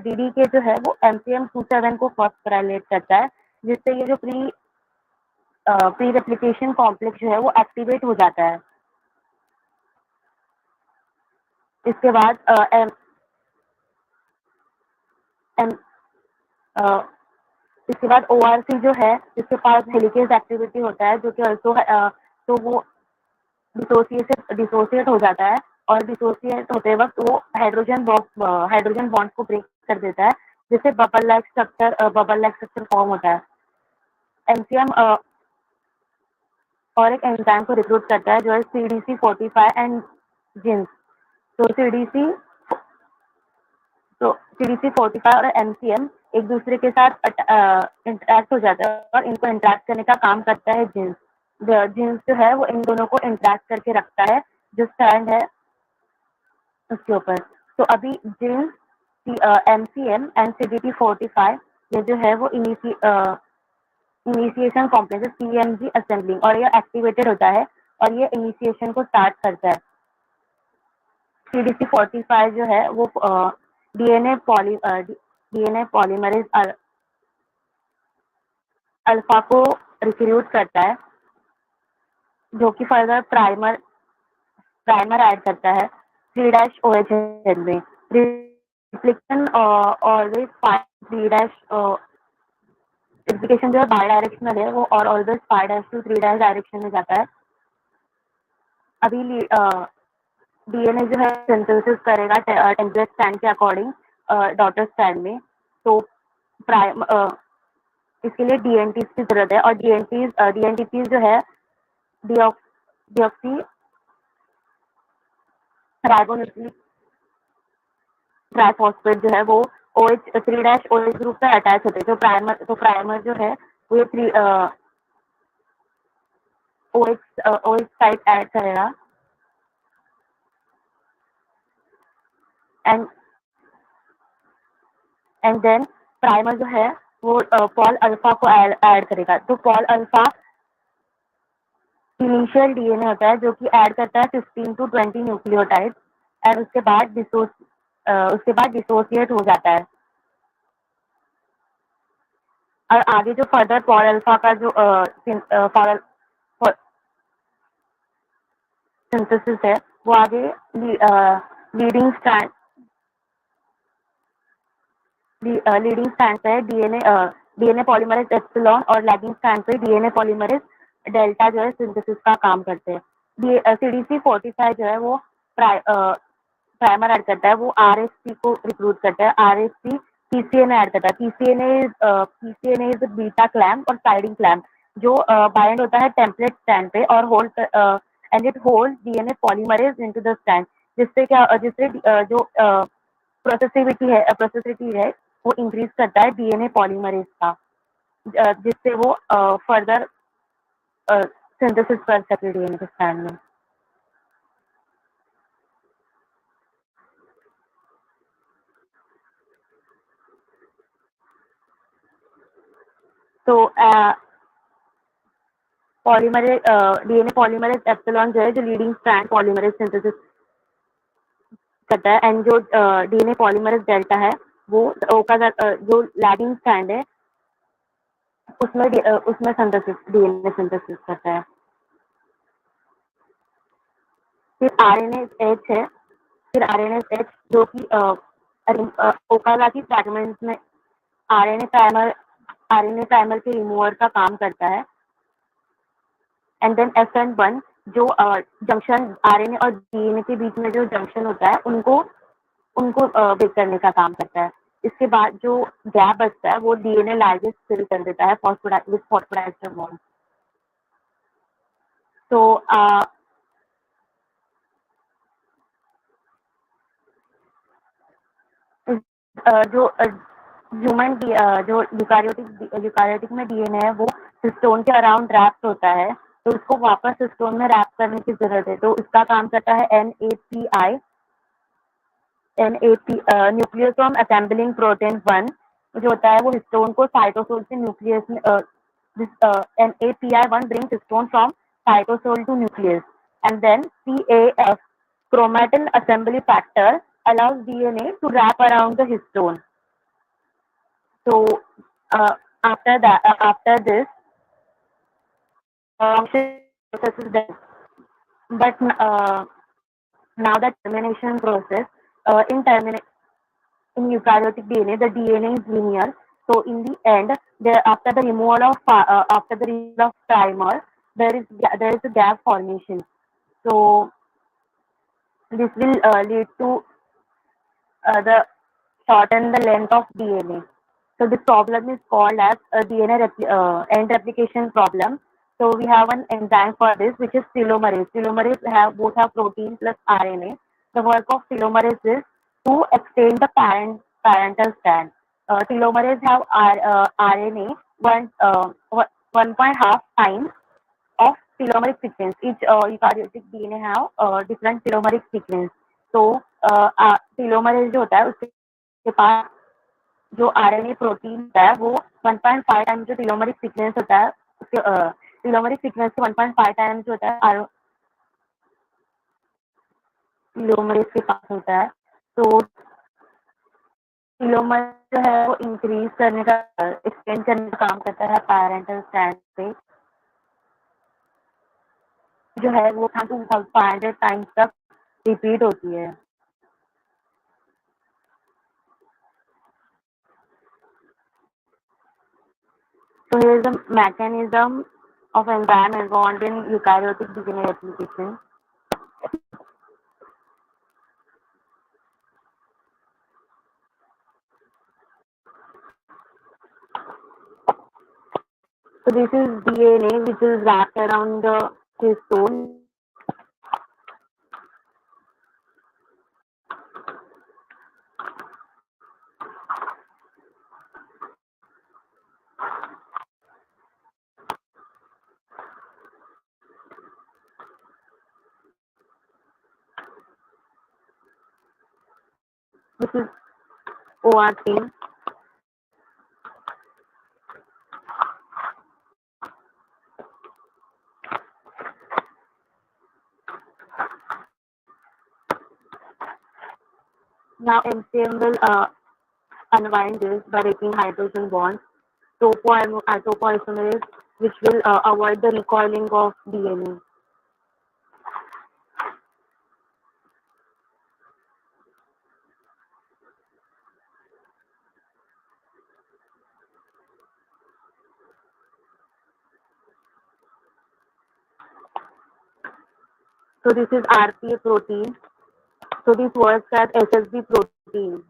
DDK जो है वो MCM27 को phosphorylate करता है, जिससे ये जो प्री रेप्लिकेशन कॉम्प्लेक्स जो है वो एक्टिवेट हो जाता है। इसके बाद इसके बाद ORC जो है, जिसके पास हेलिकेज एक्टिविटी होता है, जो कि ऑल्सो तो वो डिसोसिएट हो जाता है और डिसोसिएट होते वक्त वो हाइड्रोजन बॉन्ड को ब्रेक कर देता है, जिससे बबल लाइक स्ट्रक्चर फॉर्म होता है। MCM और एक एंजाइम को रिक्रूट करता है जो है CDC45 एंड जिंस। तो CDC45 और MCM एक दूसरे के साथ इंटरेक्ट हो जाता है और इनको इंटरेक्ट करने का काम करता है जिंस। जिंस जो है वो इन दोनों को इंटरेक्ट करके रखता है, जो स्टैंड है उसके ऊपर। तो अभी जिंस MCM एंड CDC45 ये जो है वो इनिशिएशन कॉम्प्लेक्स CMG असेंबलिंग, और ये एक्टिवेटेड होता है और ये इनिशिएशन को स्टार्ट करता है। CDC45 जो है वो डीएनए पॉलीमरेज अल्फा को रिक्रूट करता है, जो कि फर्दर प्राइमर ऐड करता है 3-OH में। रिप्लिकेशन ऑलवेज 3- रिप्लिकेशन जो है बाई डायरेक्शनल है, वो और ऑलवेज 5' to 3' डायरेक्शन में जाता है। अभी डीएनए जो है सिंथेसिस करेगा टेम्पलेट स्टैंड के अकॉर्डिंग डॉटर स्टैंड में। तो इसके लिए डीएनटीज की जरूरत है, और डीएनटीज जो है डीऑक्सी राइबोन्यूक्लिक ट्राइफॉस्फेट जो है वो OH 3' ग्रुप पे अटैच होते हैं। तो प्राइमर जो है वो ये OH साइट ऐड करेगा एंड देन प्राइमर जो है वो पॉल अल्फा को ऐड करेगा। तो पॉल अल्फा इनिशियल डीएनए होता है, जो कि ऐड करता है 15 to 20 न्यूक्लियोटाइड एंड उसके बाद डिसोसिएट हो जाता है। और आगे जो फर्दर पॉल अल्फा का जो सिंथेसिस है वो आगे लीडिंग स्टैंड पे डीएनए पॉलीमरेज एप्सिलॉन और लैगिंग स्टैंड पे डीएनए पॉलीमरेज डेल्टा जो है सिंथेसिस का काम करते हैं। CDC45 जो है वो प्राइमर ऐड करता है, वो RSP को रिक्रूट करता है। RSP PCNA ऐड करता है। PCNA इज बीटा क्लैम्प और साइडिंग क्लैम्प, जो बाइंड होता है टेम्पलेट स्टैंड पे और it hold DNA polymerase into the stand, जिससे जो प्रोसेसिविटी है वो इंक्रीज करता है डीएनए पॉलीमरेज का, जिससे वो फर्दर सिंथेसिस कर सके डीएनए के स्टैंड में। तो डीएनए पॉलीमरेज एप्सिलॉन जो है जो लीडिंग स्ट्रैंड पॉलीमरेज सिंथेसिस करता है, एंड जो डीएनए पॉलीमरेज डेल्टा है वो जो लैगिंग स्ट्रैंड है उसमें डीएनए सिंथेसिस करता है। फिर RNase-H जो कि ओकाजाकी फ्रैगमेंट्स में आरएनए प्राइमर के रिमूवर का काम करता है। एंड देन FN1 जो जंक्शन आरएनए और डीएनए के बीच में जो जंक्शन होता है उनको ब्रेक करने का काम करता है। इसके बाद जो गैप बचता है वो डीएनए लाइगेज फिल कर देता है विद फॉस्फोडाइस्टर बॉन्ड। तो जो ह्यूमन जो यूकारियोटिक में डीएनए है वो हिस्टोन के अराउंड रैप्ड होता है, तो उसको वापस हिस्टोन में रैप करने की जरूरत है। तो इसका काम करता है एनएपीआई, न्यूक्लियस फ्रॉम असेंबलिंग प्रोटीन 1, जो होता है वो हिस्टोन को साइटोसोल से न्यूक्लियस में NAPI1 brings histone from cytosol to nucleus, and then CAF, chromatin assembly factor, allows DNA to wrap around the histone. So after this, process is done. But now the termination process, in eukaryotic DNA, the DNA is linear. So in the end, after the removal of primer, there is a gap formation. So this will lead to the shorten the length of DNA. So this problem is called as a end replication problem. So we have an enzyme for this, which is telomerase. Telomerase both have protein plus RNA. The work of telomerase is to extend the parental strand. Telomerase have RNA 1.5 times of telomeric sequence. Each eukaryotic DNA have different telomeric sequence. तो telomerase जो होता है उसके पास जो RNA protein होता है वो 1.5 times जो टेलोमरिक सीक्वेंस होता है उसके टेलोमरिक सीक्वेंस के 1.5 टाइम्स जो होता है टेलोमरेज के पास होता है। तो टेलोमर जो है वो इंक्रीज करने का एक्सटेंड करने का काम करता है पैरेंटल स्ट्रैंड पे, जो है वो 2500 टाइम्स तक रिपीट होती है। So here is the mechanism of enzyme involved in eukaryotic DNA replication. So this is DNA which is wrapped around the histone. This is ORT. Now MCM will unwind this by breaking hydrogen bonds. Topoisomerase, which will avoid the recoiling of DNA. So this is RPA protein. So this works as SSB protein.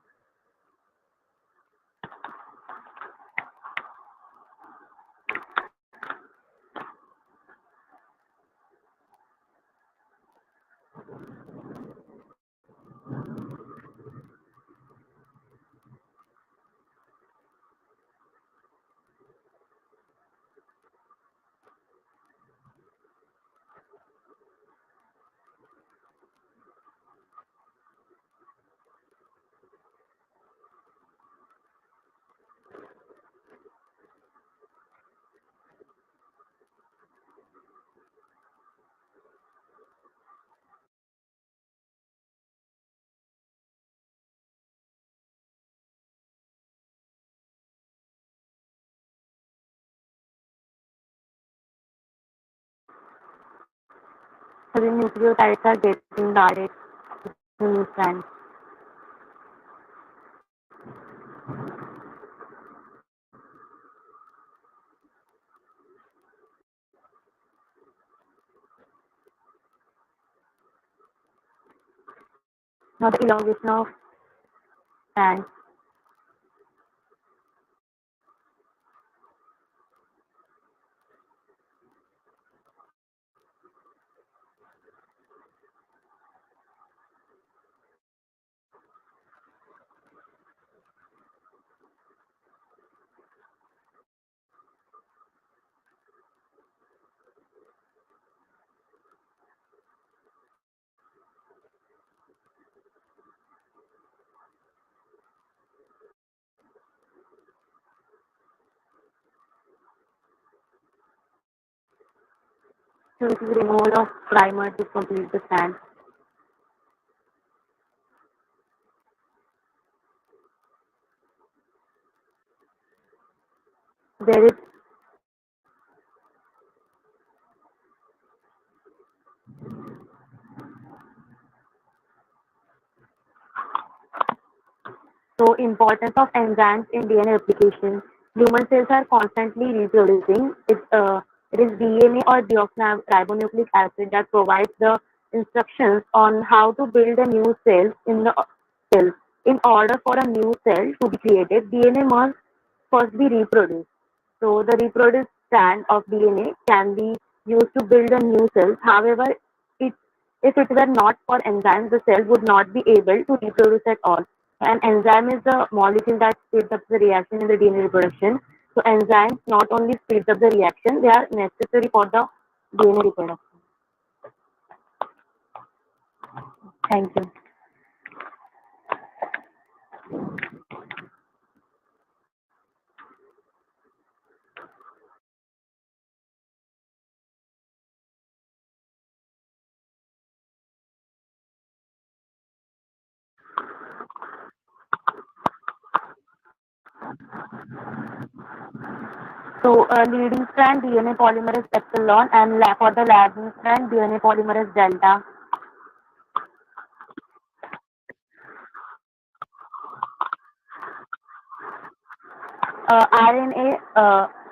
So the nucleotides are getting added to new strands. Now the elongation of strands. reaction, which is removal of primer to complete the strand. There is so importance of enzymes in DNA replication. Human cells are constantly reproducing. It is DNA or deoxyribonucleic acid that provides the instructions on how to build a new cell in the cell. In order for a new cell to be created, DNA must first be reproduced. So the reproduced strand of DNA can be used to build a new cell. However, it, if it were not for enzymes, the cell would not be able to reproduce at all. An enzyme is the molecule that speeds up the reaction in the DNA reproduction. So enzymes not only speeds up the reaction, they are necessary for the DNA reproduction. Thank you. So leading strand DNA polymer is epsilon, and for the lagging strand DNA polymer is delta.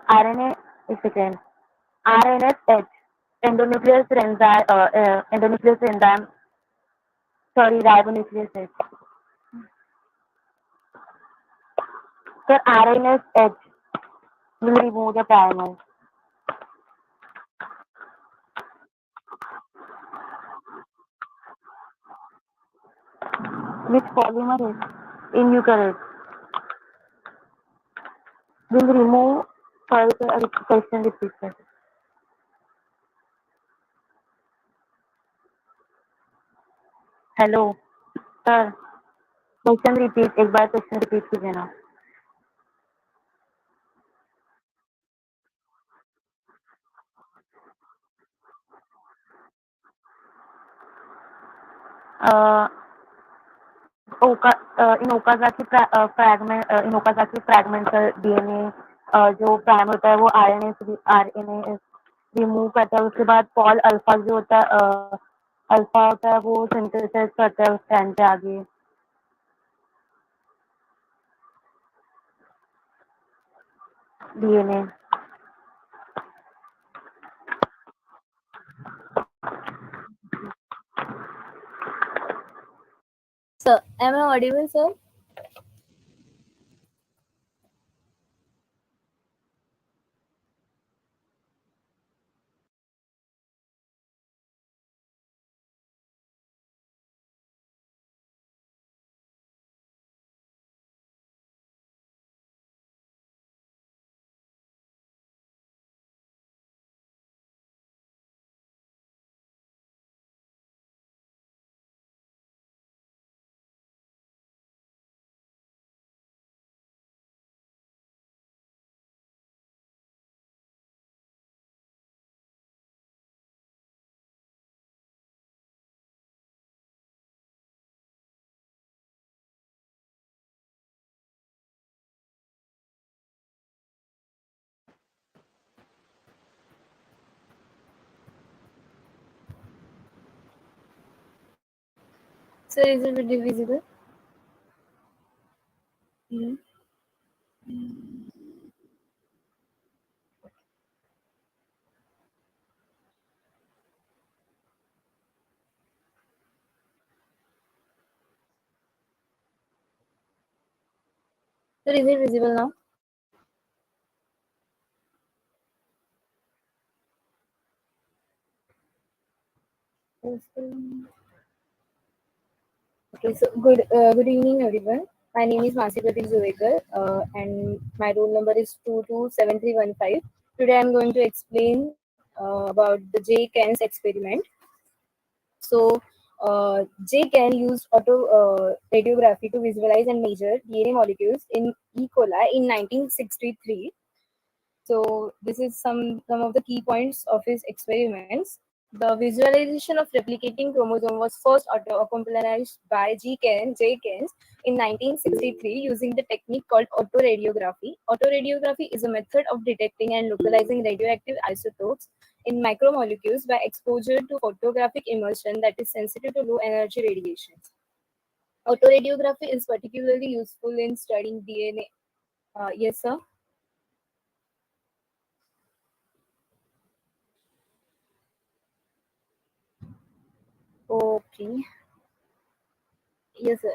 RNA is second. RNSH, endonuclease enzyme, sorry, ribonuclease H. So RNSH will remove the primer. Which polymer is incorrect? Will remove, sorry, question repeated. Hello sir question repeat एक बार question repeat कीजिए ना इन Okazaki फ्रैगमेंटल DNA जो primer होता है वो RNA remove करता है उसके बाद पॉल अल्फा जो होता है अल्फा होता है वो सिंथेसाइज करता है उस स्ट्रैंड पे आगे DNA Sir, am I audible, sir? Sir, is it visible? Sir, is it visible now? Okay, so good evening, everyone. My name is Masi Pratik Zuvekar, and my roll number is 227315. Today, I'm going to explain about the J-CANS experiment. So, J-CAN used auto radiography to visualize and measure DNA molecules in E. coli in 1963. So this is some of the key points of his experiments. The visualization of replicating chromosome was first accomplished by J. Kens in 1963 using the technique called autoradiography. Autoradiography is a method of detecting and localizing radioactive isotopes in macromolecules by exposure to photographic emulsion that is sensitive to low energy radiation. Autoradiography is particularly useful in studying DNA. Yes, sir. Okay. Yes, sir.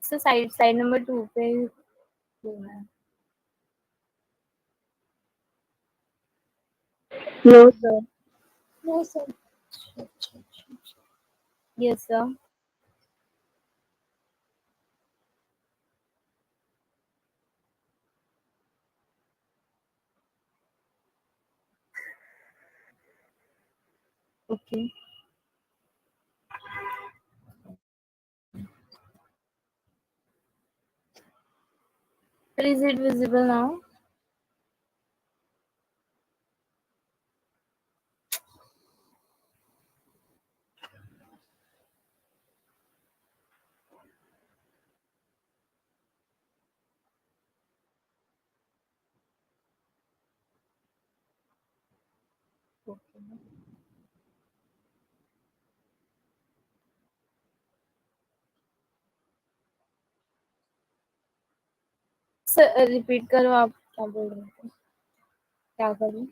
So side number two पे बोलना है. No, sir. No, sir. Yes, sir. Okay. So is it visible now? Okay. Sir repeat करो आप क्या बोल रहे थे क्या करूँ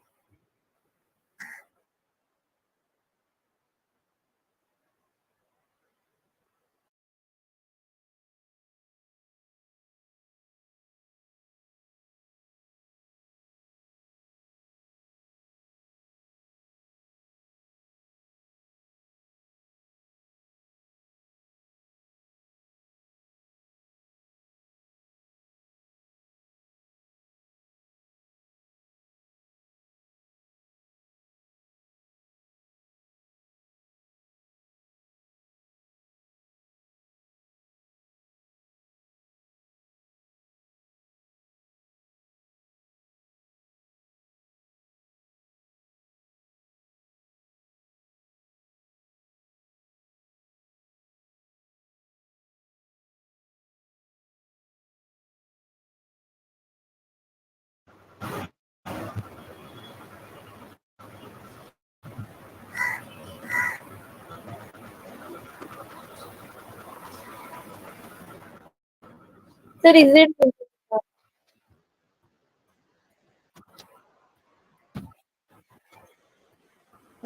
sir is it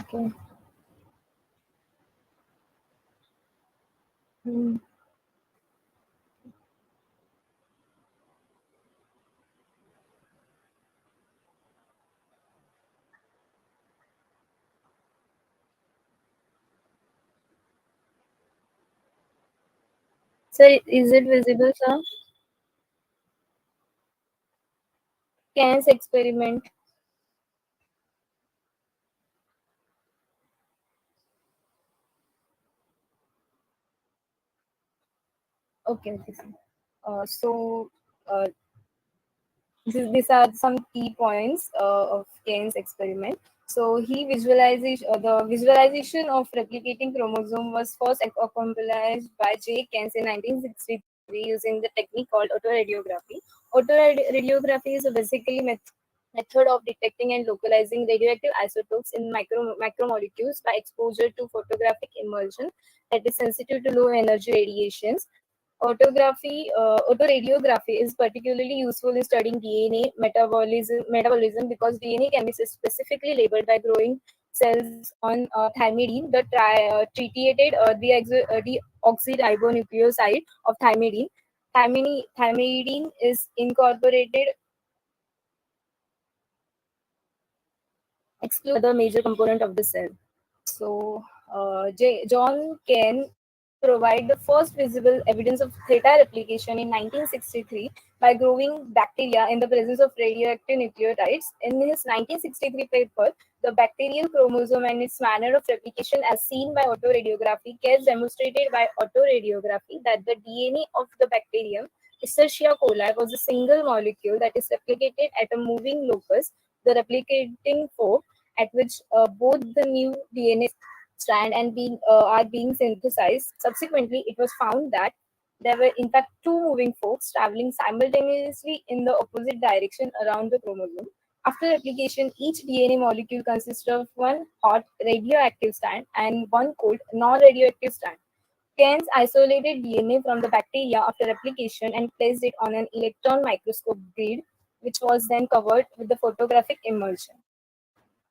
okay sir is it visible sir कैंस experiment okay okay sir. So these are some key points of Kane's experiment. So the visualization of replicating chromosome was first accomplished by J. Keynes in 1963 using the technique called autoradiography. Autoradiography is a basically method of detecting and localizing radioactive isotopes in macromolecules by exposure to photographic emulsion that is sensitive to low energy radiations. Autoradiography is particularly useful in studying DNA metabolism because DNA can be specifically labeled by growing cells on thymidine, the tritiated deoxyribonucleoside of thymidine. Thymidine is incorporated exclude the major component of the cell. So, John Kane provide the first visible evidence of theta replication in 1963 by growing bacteria in the presence of radioactive nucleotides. In his 1963 paper, the bacterial chromosome and its manner of replication as seen by autoradiography. Case demonstrated by autoradiography that the DNA of the bacterium Escherichia coli was a single molecule that is replicated at a moving locus, the replicating fork, at which both the new DNA strand and are being synthesized. Subsequently, it was found that there were in fact two moving forks traveling simultaneously in the opposite direction around the chromosome. After replication, each DNA molecule consists of one hot radioactive strand and one cold non-radioactive strand. Keynes isolated DNA from the bacteria after replication and placed it on an electron microscope grid, which was then covered with the photographic emulsion.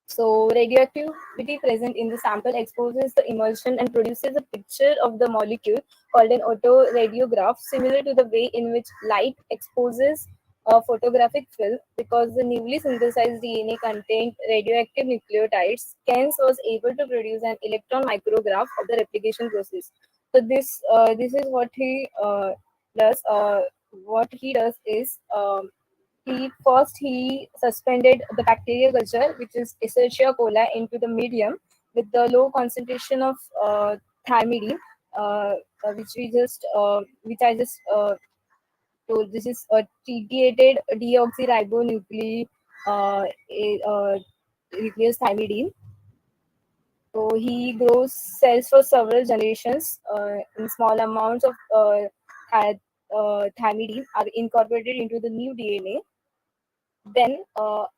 So radioactivity present in the sample exposes the emulsion and produces a picture of the molecule called an autoradiograph, similar to the way in which light exposes a photographic film. Because the newly synthesized DNA contained radioactive nucleotides, Keynes was able to produce an electron micrograph of the replication process. So this is what he does. What he does is he suspended the bacterial culture, which is Escherichia coli, into the medium with the low concentration of thymidine, which I just told. This is a tritiated deoxyribonucleic nucleus thymidine. So he grows cells for several generations in small amounts of thymidine are incorporated into the new DNA. Then,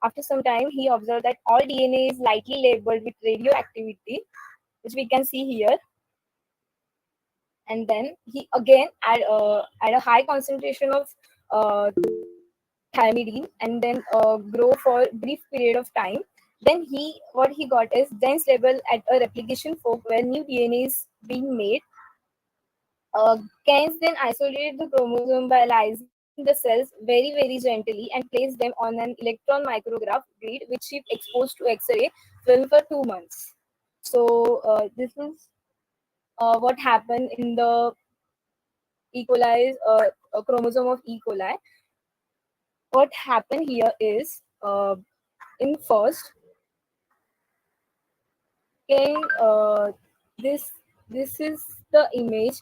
after some time, he observed that all DNA is lightly labeled with radioactivity, which we can see here. And then he again add a high concentration of thymidine and then grow for brief period of time. Then what he got is dense label at a replication fork where new DNA is being made. Keynes then isolated the chromosome by lysing the cells very, very gently and placed them on an electron micrograph grid, which he exposed to X-ray film for 2 months. So this is what happened in the E. coli, chromosome of E. coli. What happened here is in first, this is the image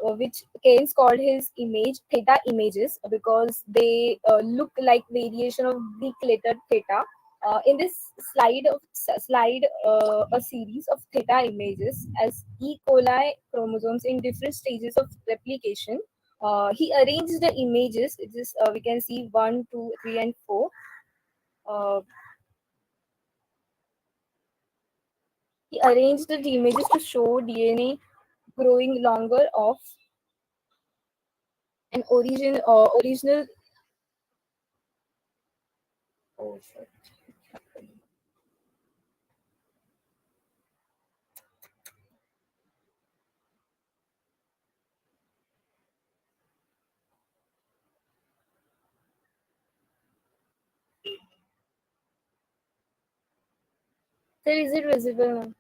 which Keynes called his image theta images because they look like variation of Greek letter theta. In this slide a series of theta images as E. coli chromosomes in different stages of replication. He arranged the images. It is we can see 1, 2, 3, and 4. He arranged the images to show DNA growing longer of an original. Oh shit. Sir, is it visible now?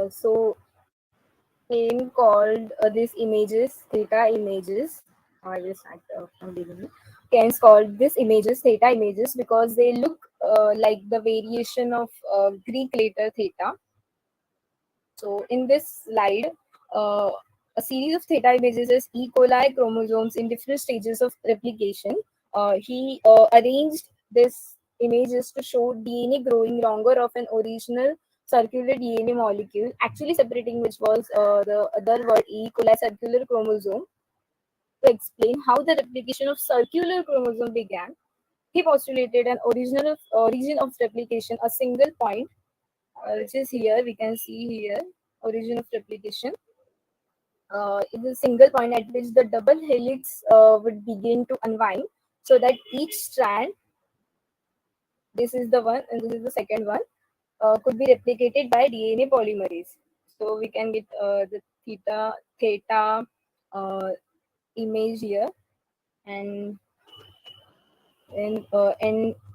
So Kane called these images theta images. I will start from the beginning. Keynes called these images theta images because they look like the variation of Greek letter theta. So in this slide, a series of theta images is E. coli chromosomes in different stages of replication. He arranged these images to show DNA growing longer of an original circular DNA molecule, actually separating which was the other word E. coli circular chromosome. To explain how the replication of circular chromosome began, he postulated an origin of replication, a single point, which is here. We can see here origin of replication. Is a single point at which the double helix would begin to unwind, so that each strand, this is the one and this is the second one, could be replicated by DNA polymerase. So we can get the theta image here, and and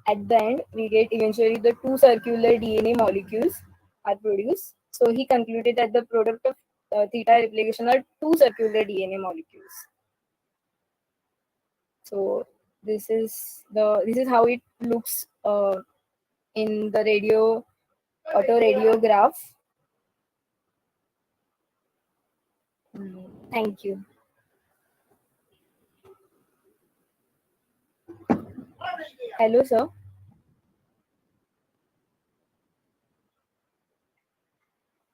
at the end we get eventually the two circular DNA molecules are produced. So he concluded that the product of theta replication are two circular DNA molecules. So this is how it looks in the autoradiograph. Thank you. Hello, sir.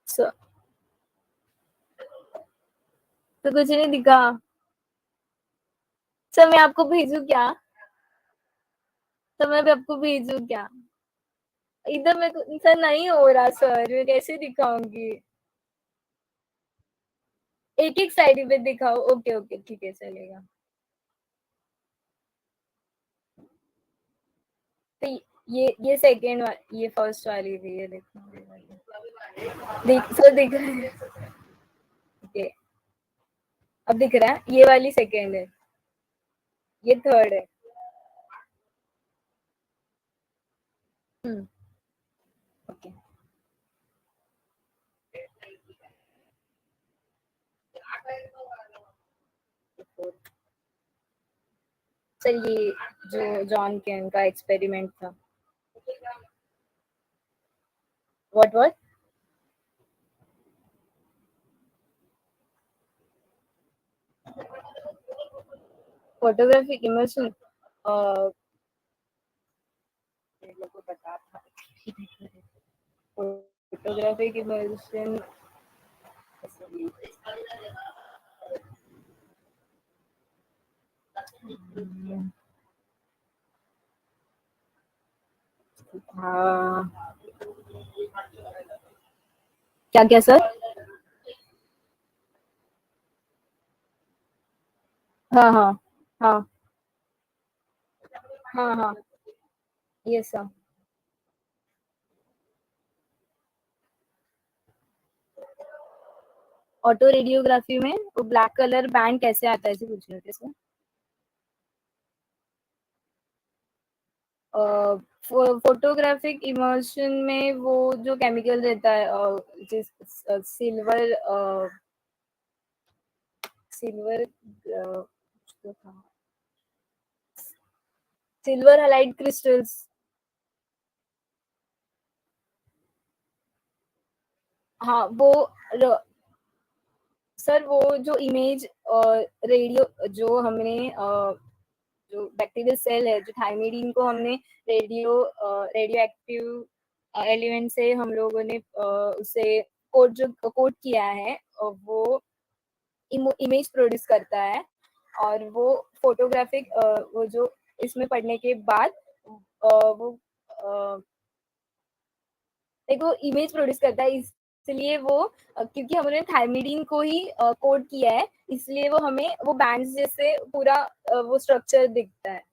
Sir तो कुछ नहीं दिखा sir. मैं आपको भेजू क्या? तो मैं भी आपको भेजू क्या? इधर में सर नहीं हो रहा सर, मैं कैसे दिखाऊंगी? एक एक साइड पे दिखाओ। ओके ओके ठीक है चलेगा। तो ये सेकेंड वाली, ये फर्स्ट वाली थी, ये देखो देख सर दिख रहा है। ओके अब दिख रहा है, ये वाली सेकेंड है, ये थर्ड है। ओके सर ये जो जॉन केन का एक्सपेरिमेंट था। What photographic immersion photographic immersion हाँ क्या क्या सर? हाँ हाँ हाँ हाँ हाँ यस सर। ऑटो रेडियोग्राफी में वो ब्लैक कलर बैंड कैसे आता है ऐसे पूछ रहे थे सर। फोटोग्राफिक इमर्शन में वो जो केमिकल रहता है जिस सिल्वर सिल्वर हैलाइड क्रिस्टल्स। हाँ वो सर वो जो इमेज रेडियो जो हमने जो बैक्टीरियल सेल है, जो थाइमिडीन को हमने रेडियो एक्टिव एलिमेंट से हम लोगों ने उसे कोड किया है, वो इमेज प्रोड्यूस करता है। और वो फोटोग्राफिक वो जो इसमें पढ़ने के बाद वो एक वो इमेज प्रोड्यूस करता है। इसलिए वो क्योंकि हमने थाइमिडीन को ही कोड किया है, इसलिए वो हमें वो बैंड्स जैसे पूरा वो स्ट्रक्चर दिखता है।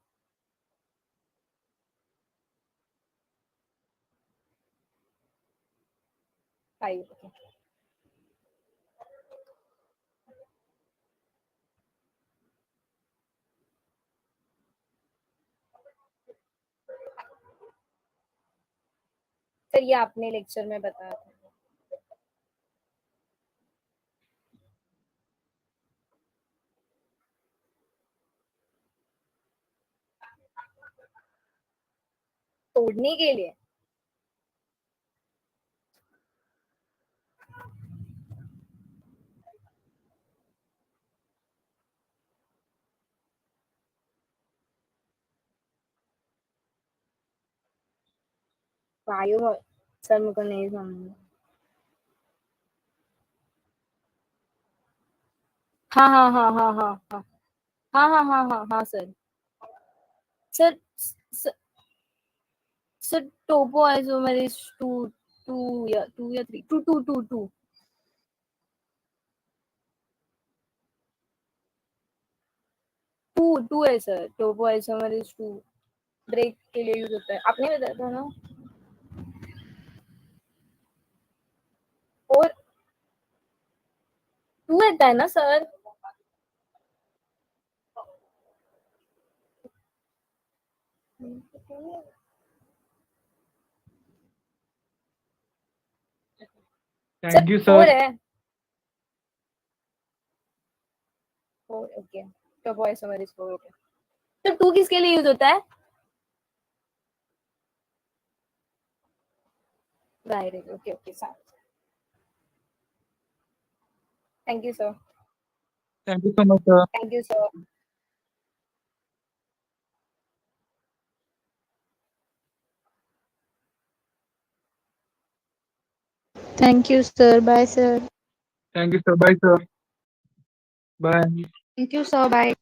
सर ये आपने लेक्चर में बताया था। तोड़ने के लिए बायो सर मुझको नहीं समझ। हाँ हाँ हाँ हाँ हाँ हाँ हाँ हाँ हाँ हाँ हाँ sir. Sir sir Toppo isomerism to या थ्री टू टू है sir. Toppo isomerism to break के लिए यूज होता है, आपने बताया था ना। और टू रहता है ना sir. Thank you, four sir. है फोर ओके तो voice over is four okay तो टू किसके लिए यूज होता है right okay okay sir thank you sir Thank you so much, sir. Thank you sir Thank you, sir. Bye, sir. Thank you, sir. Bye, sir. Bye. Thank you, sir. Bye.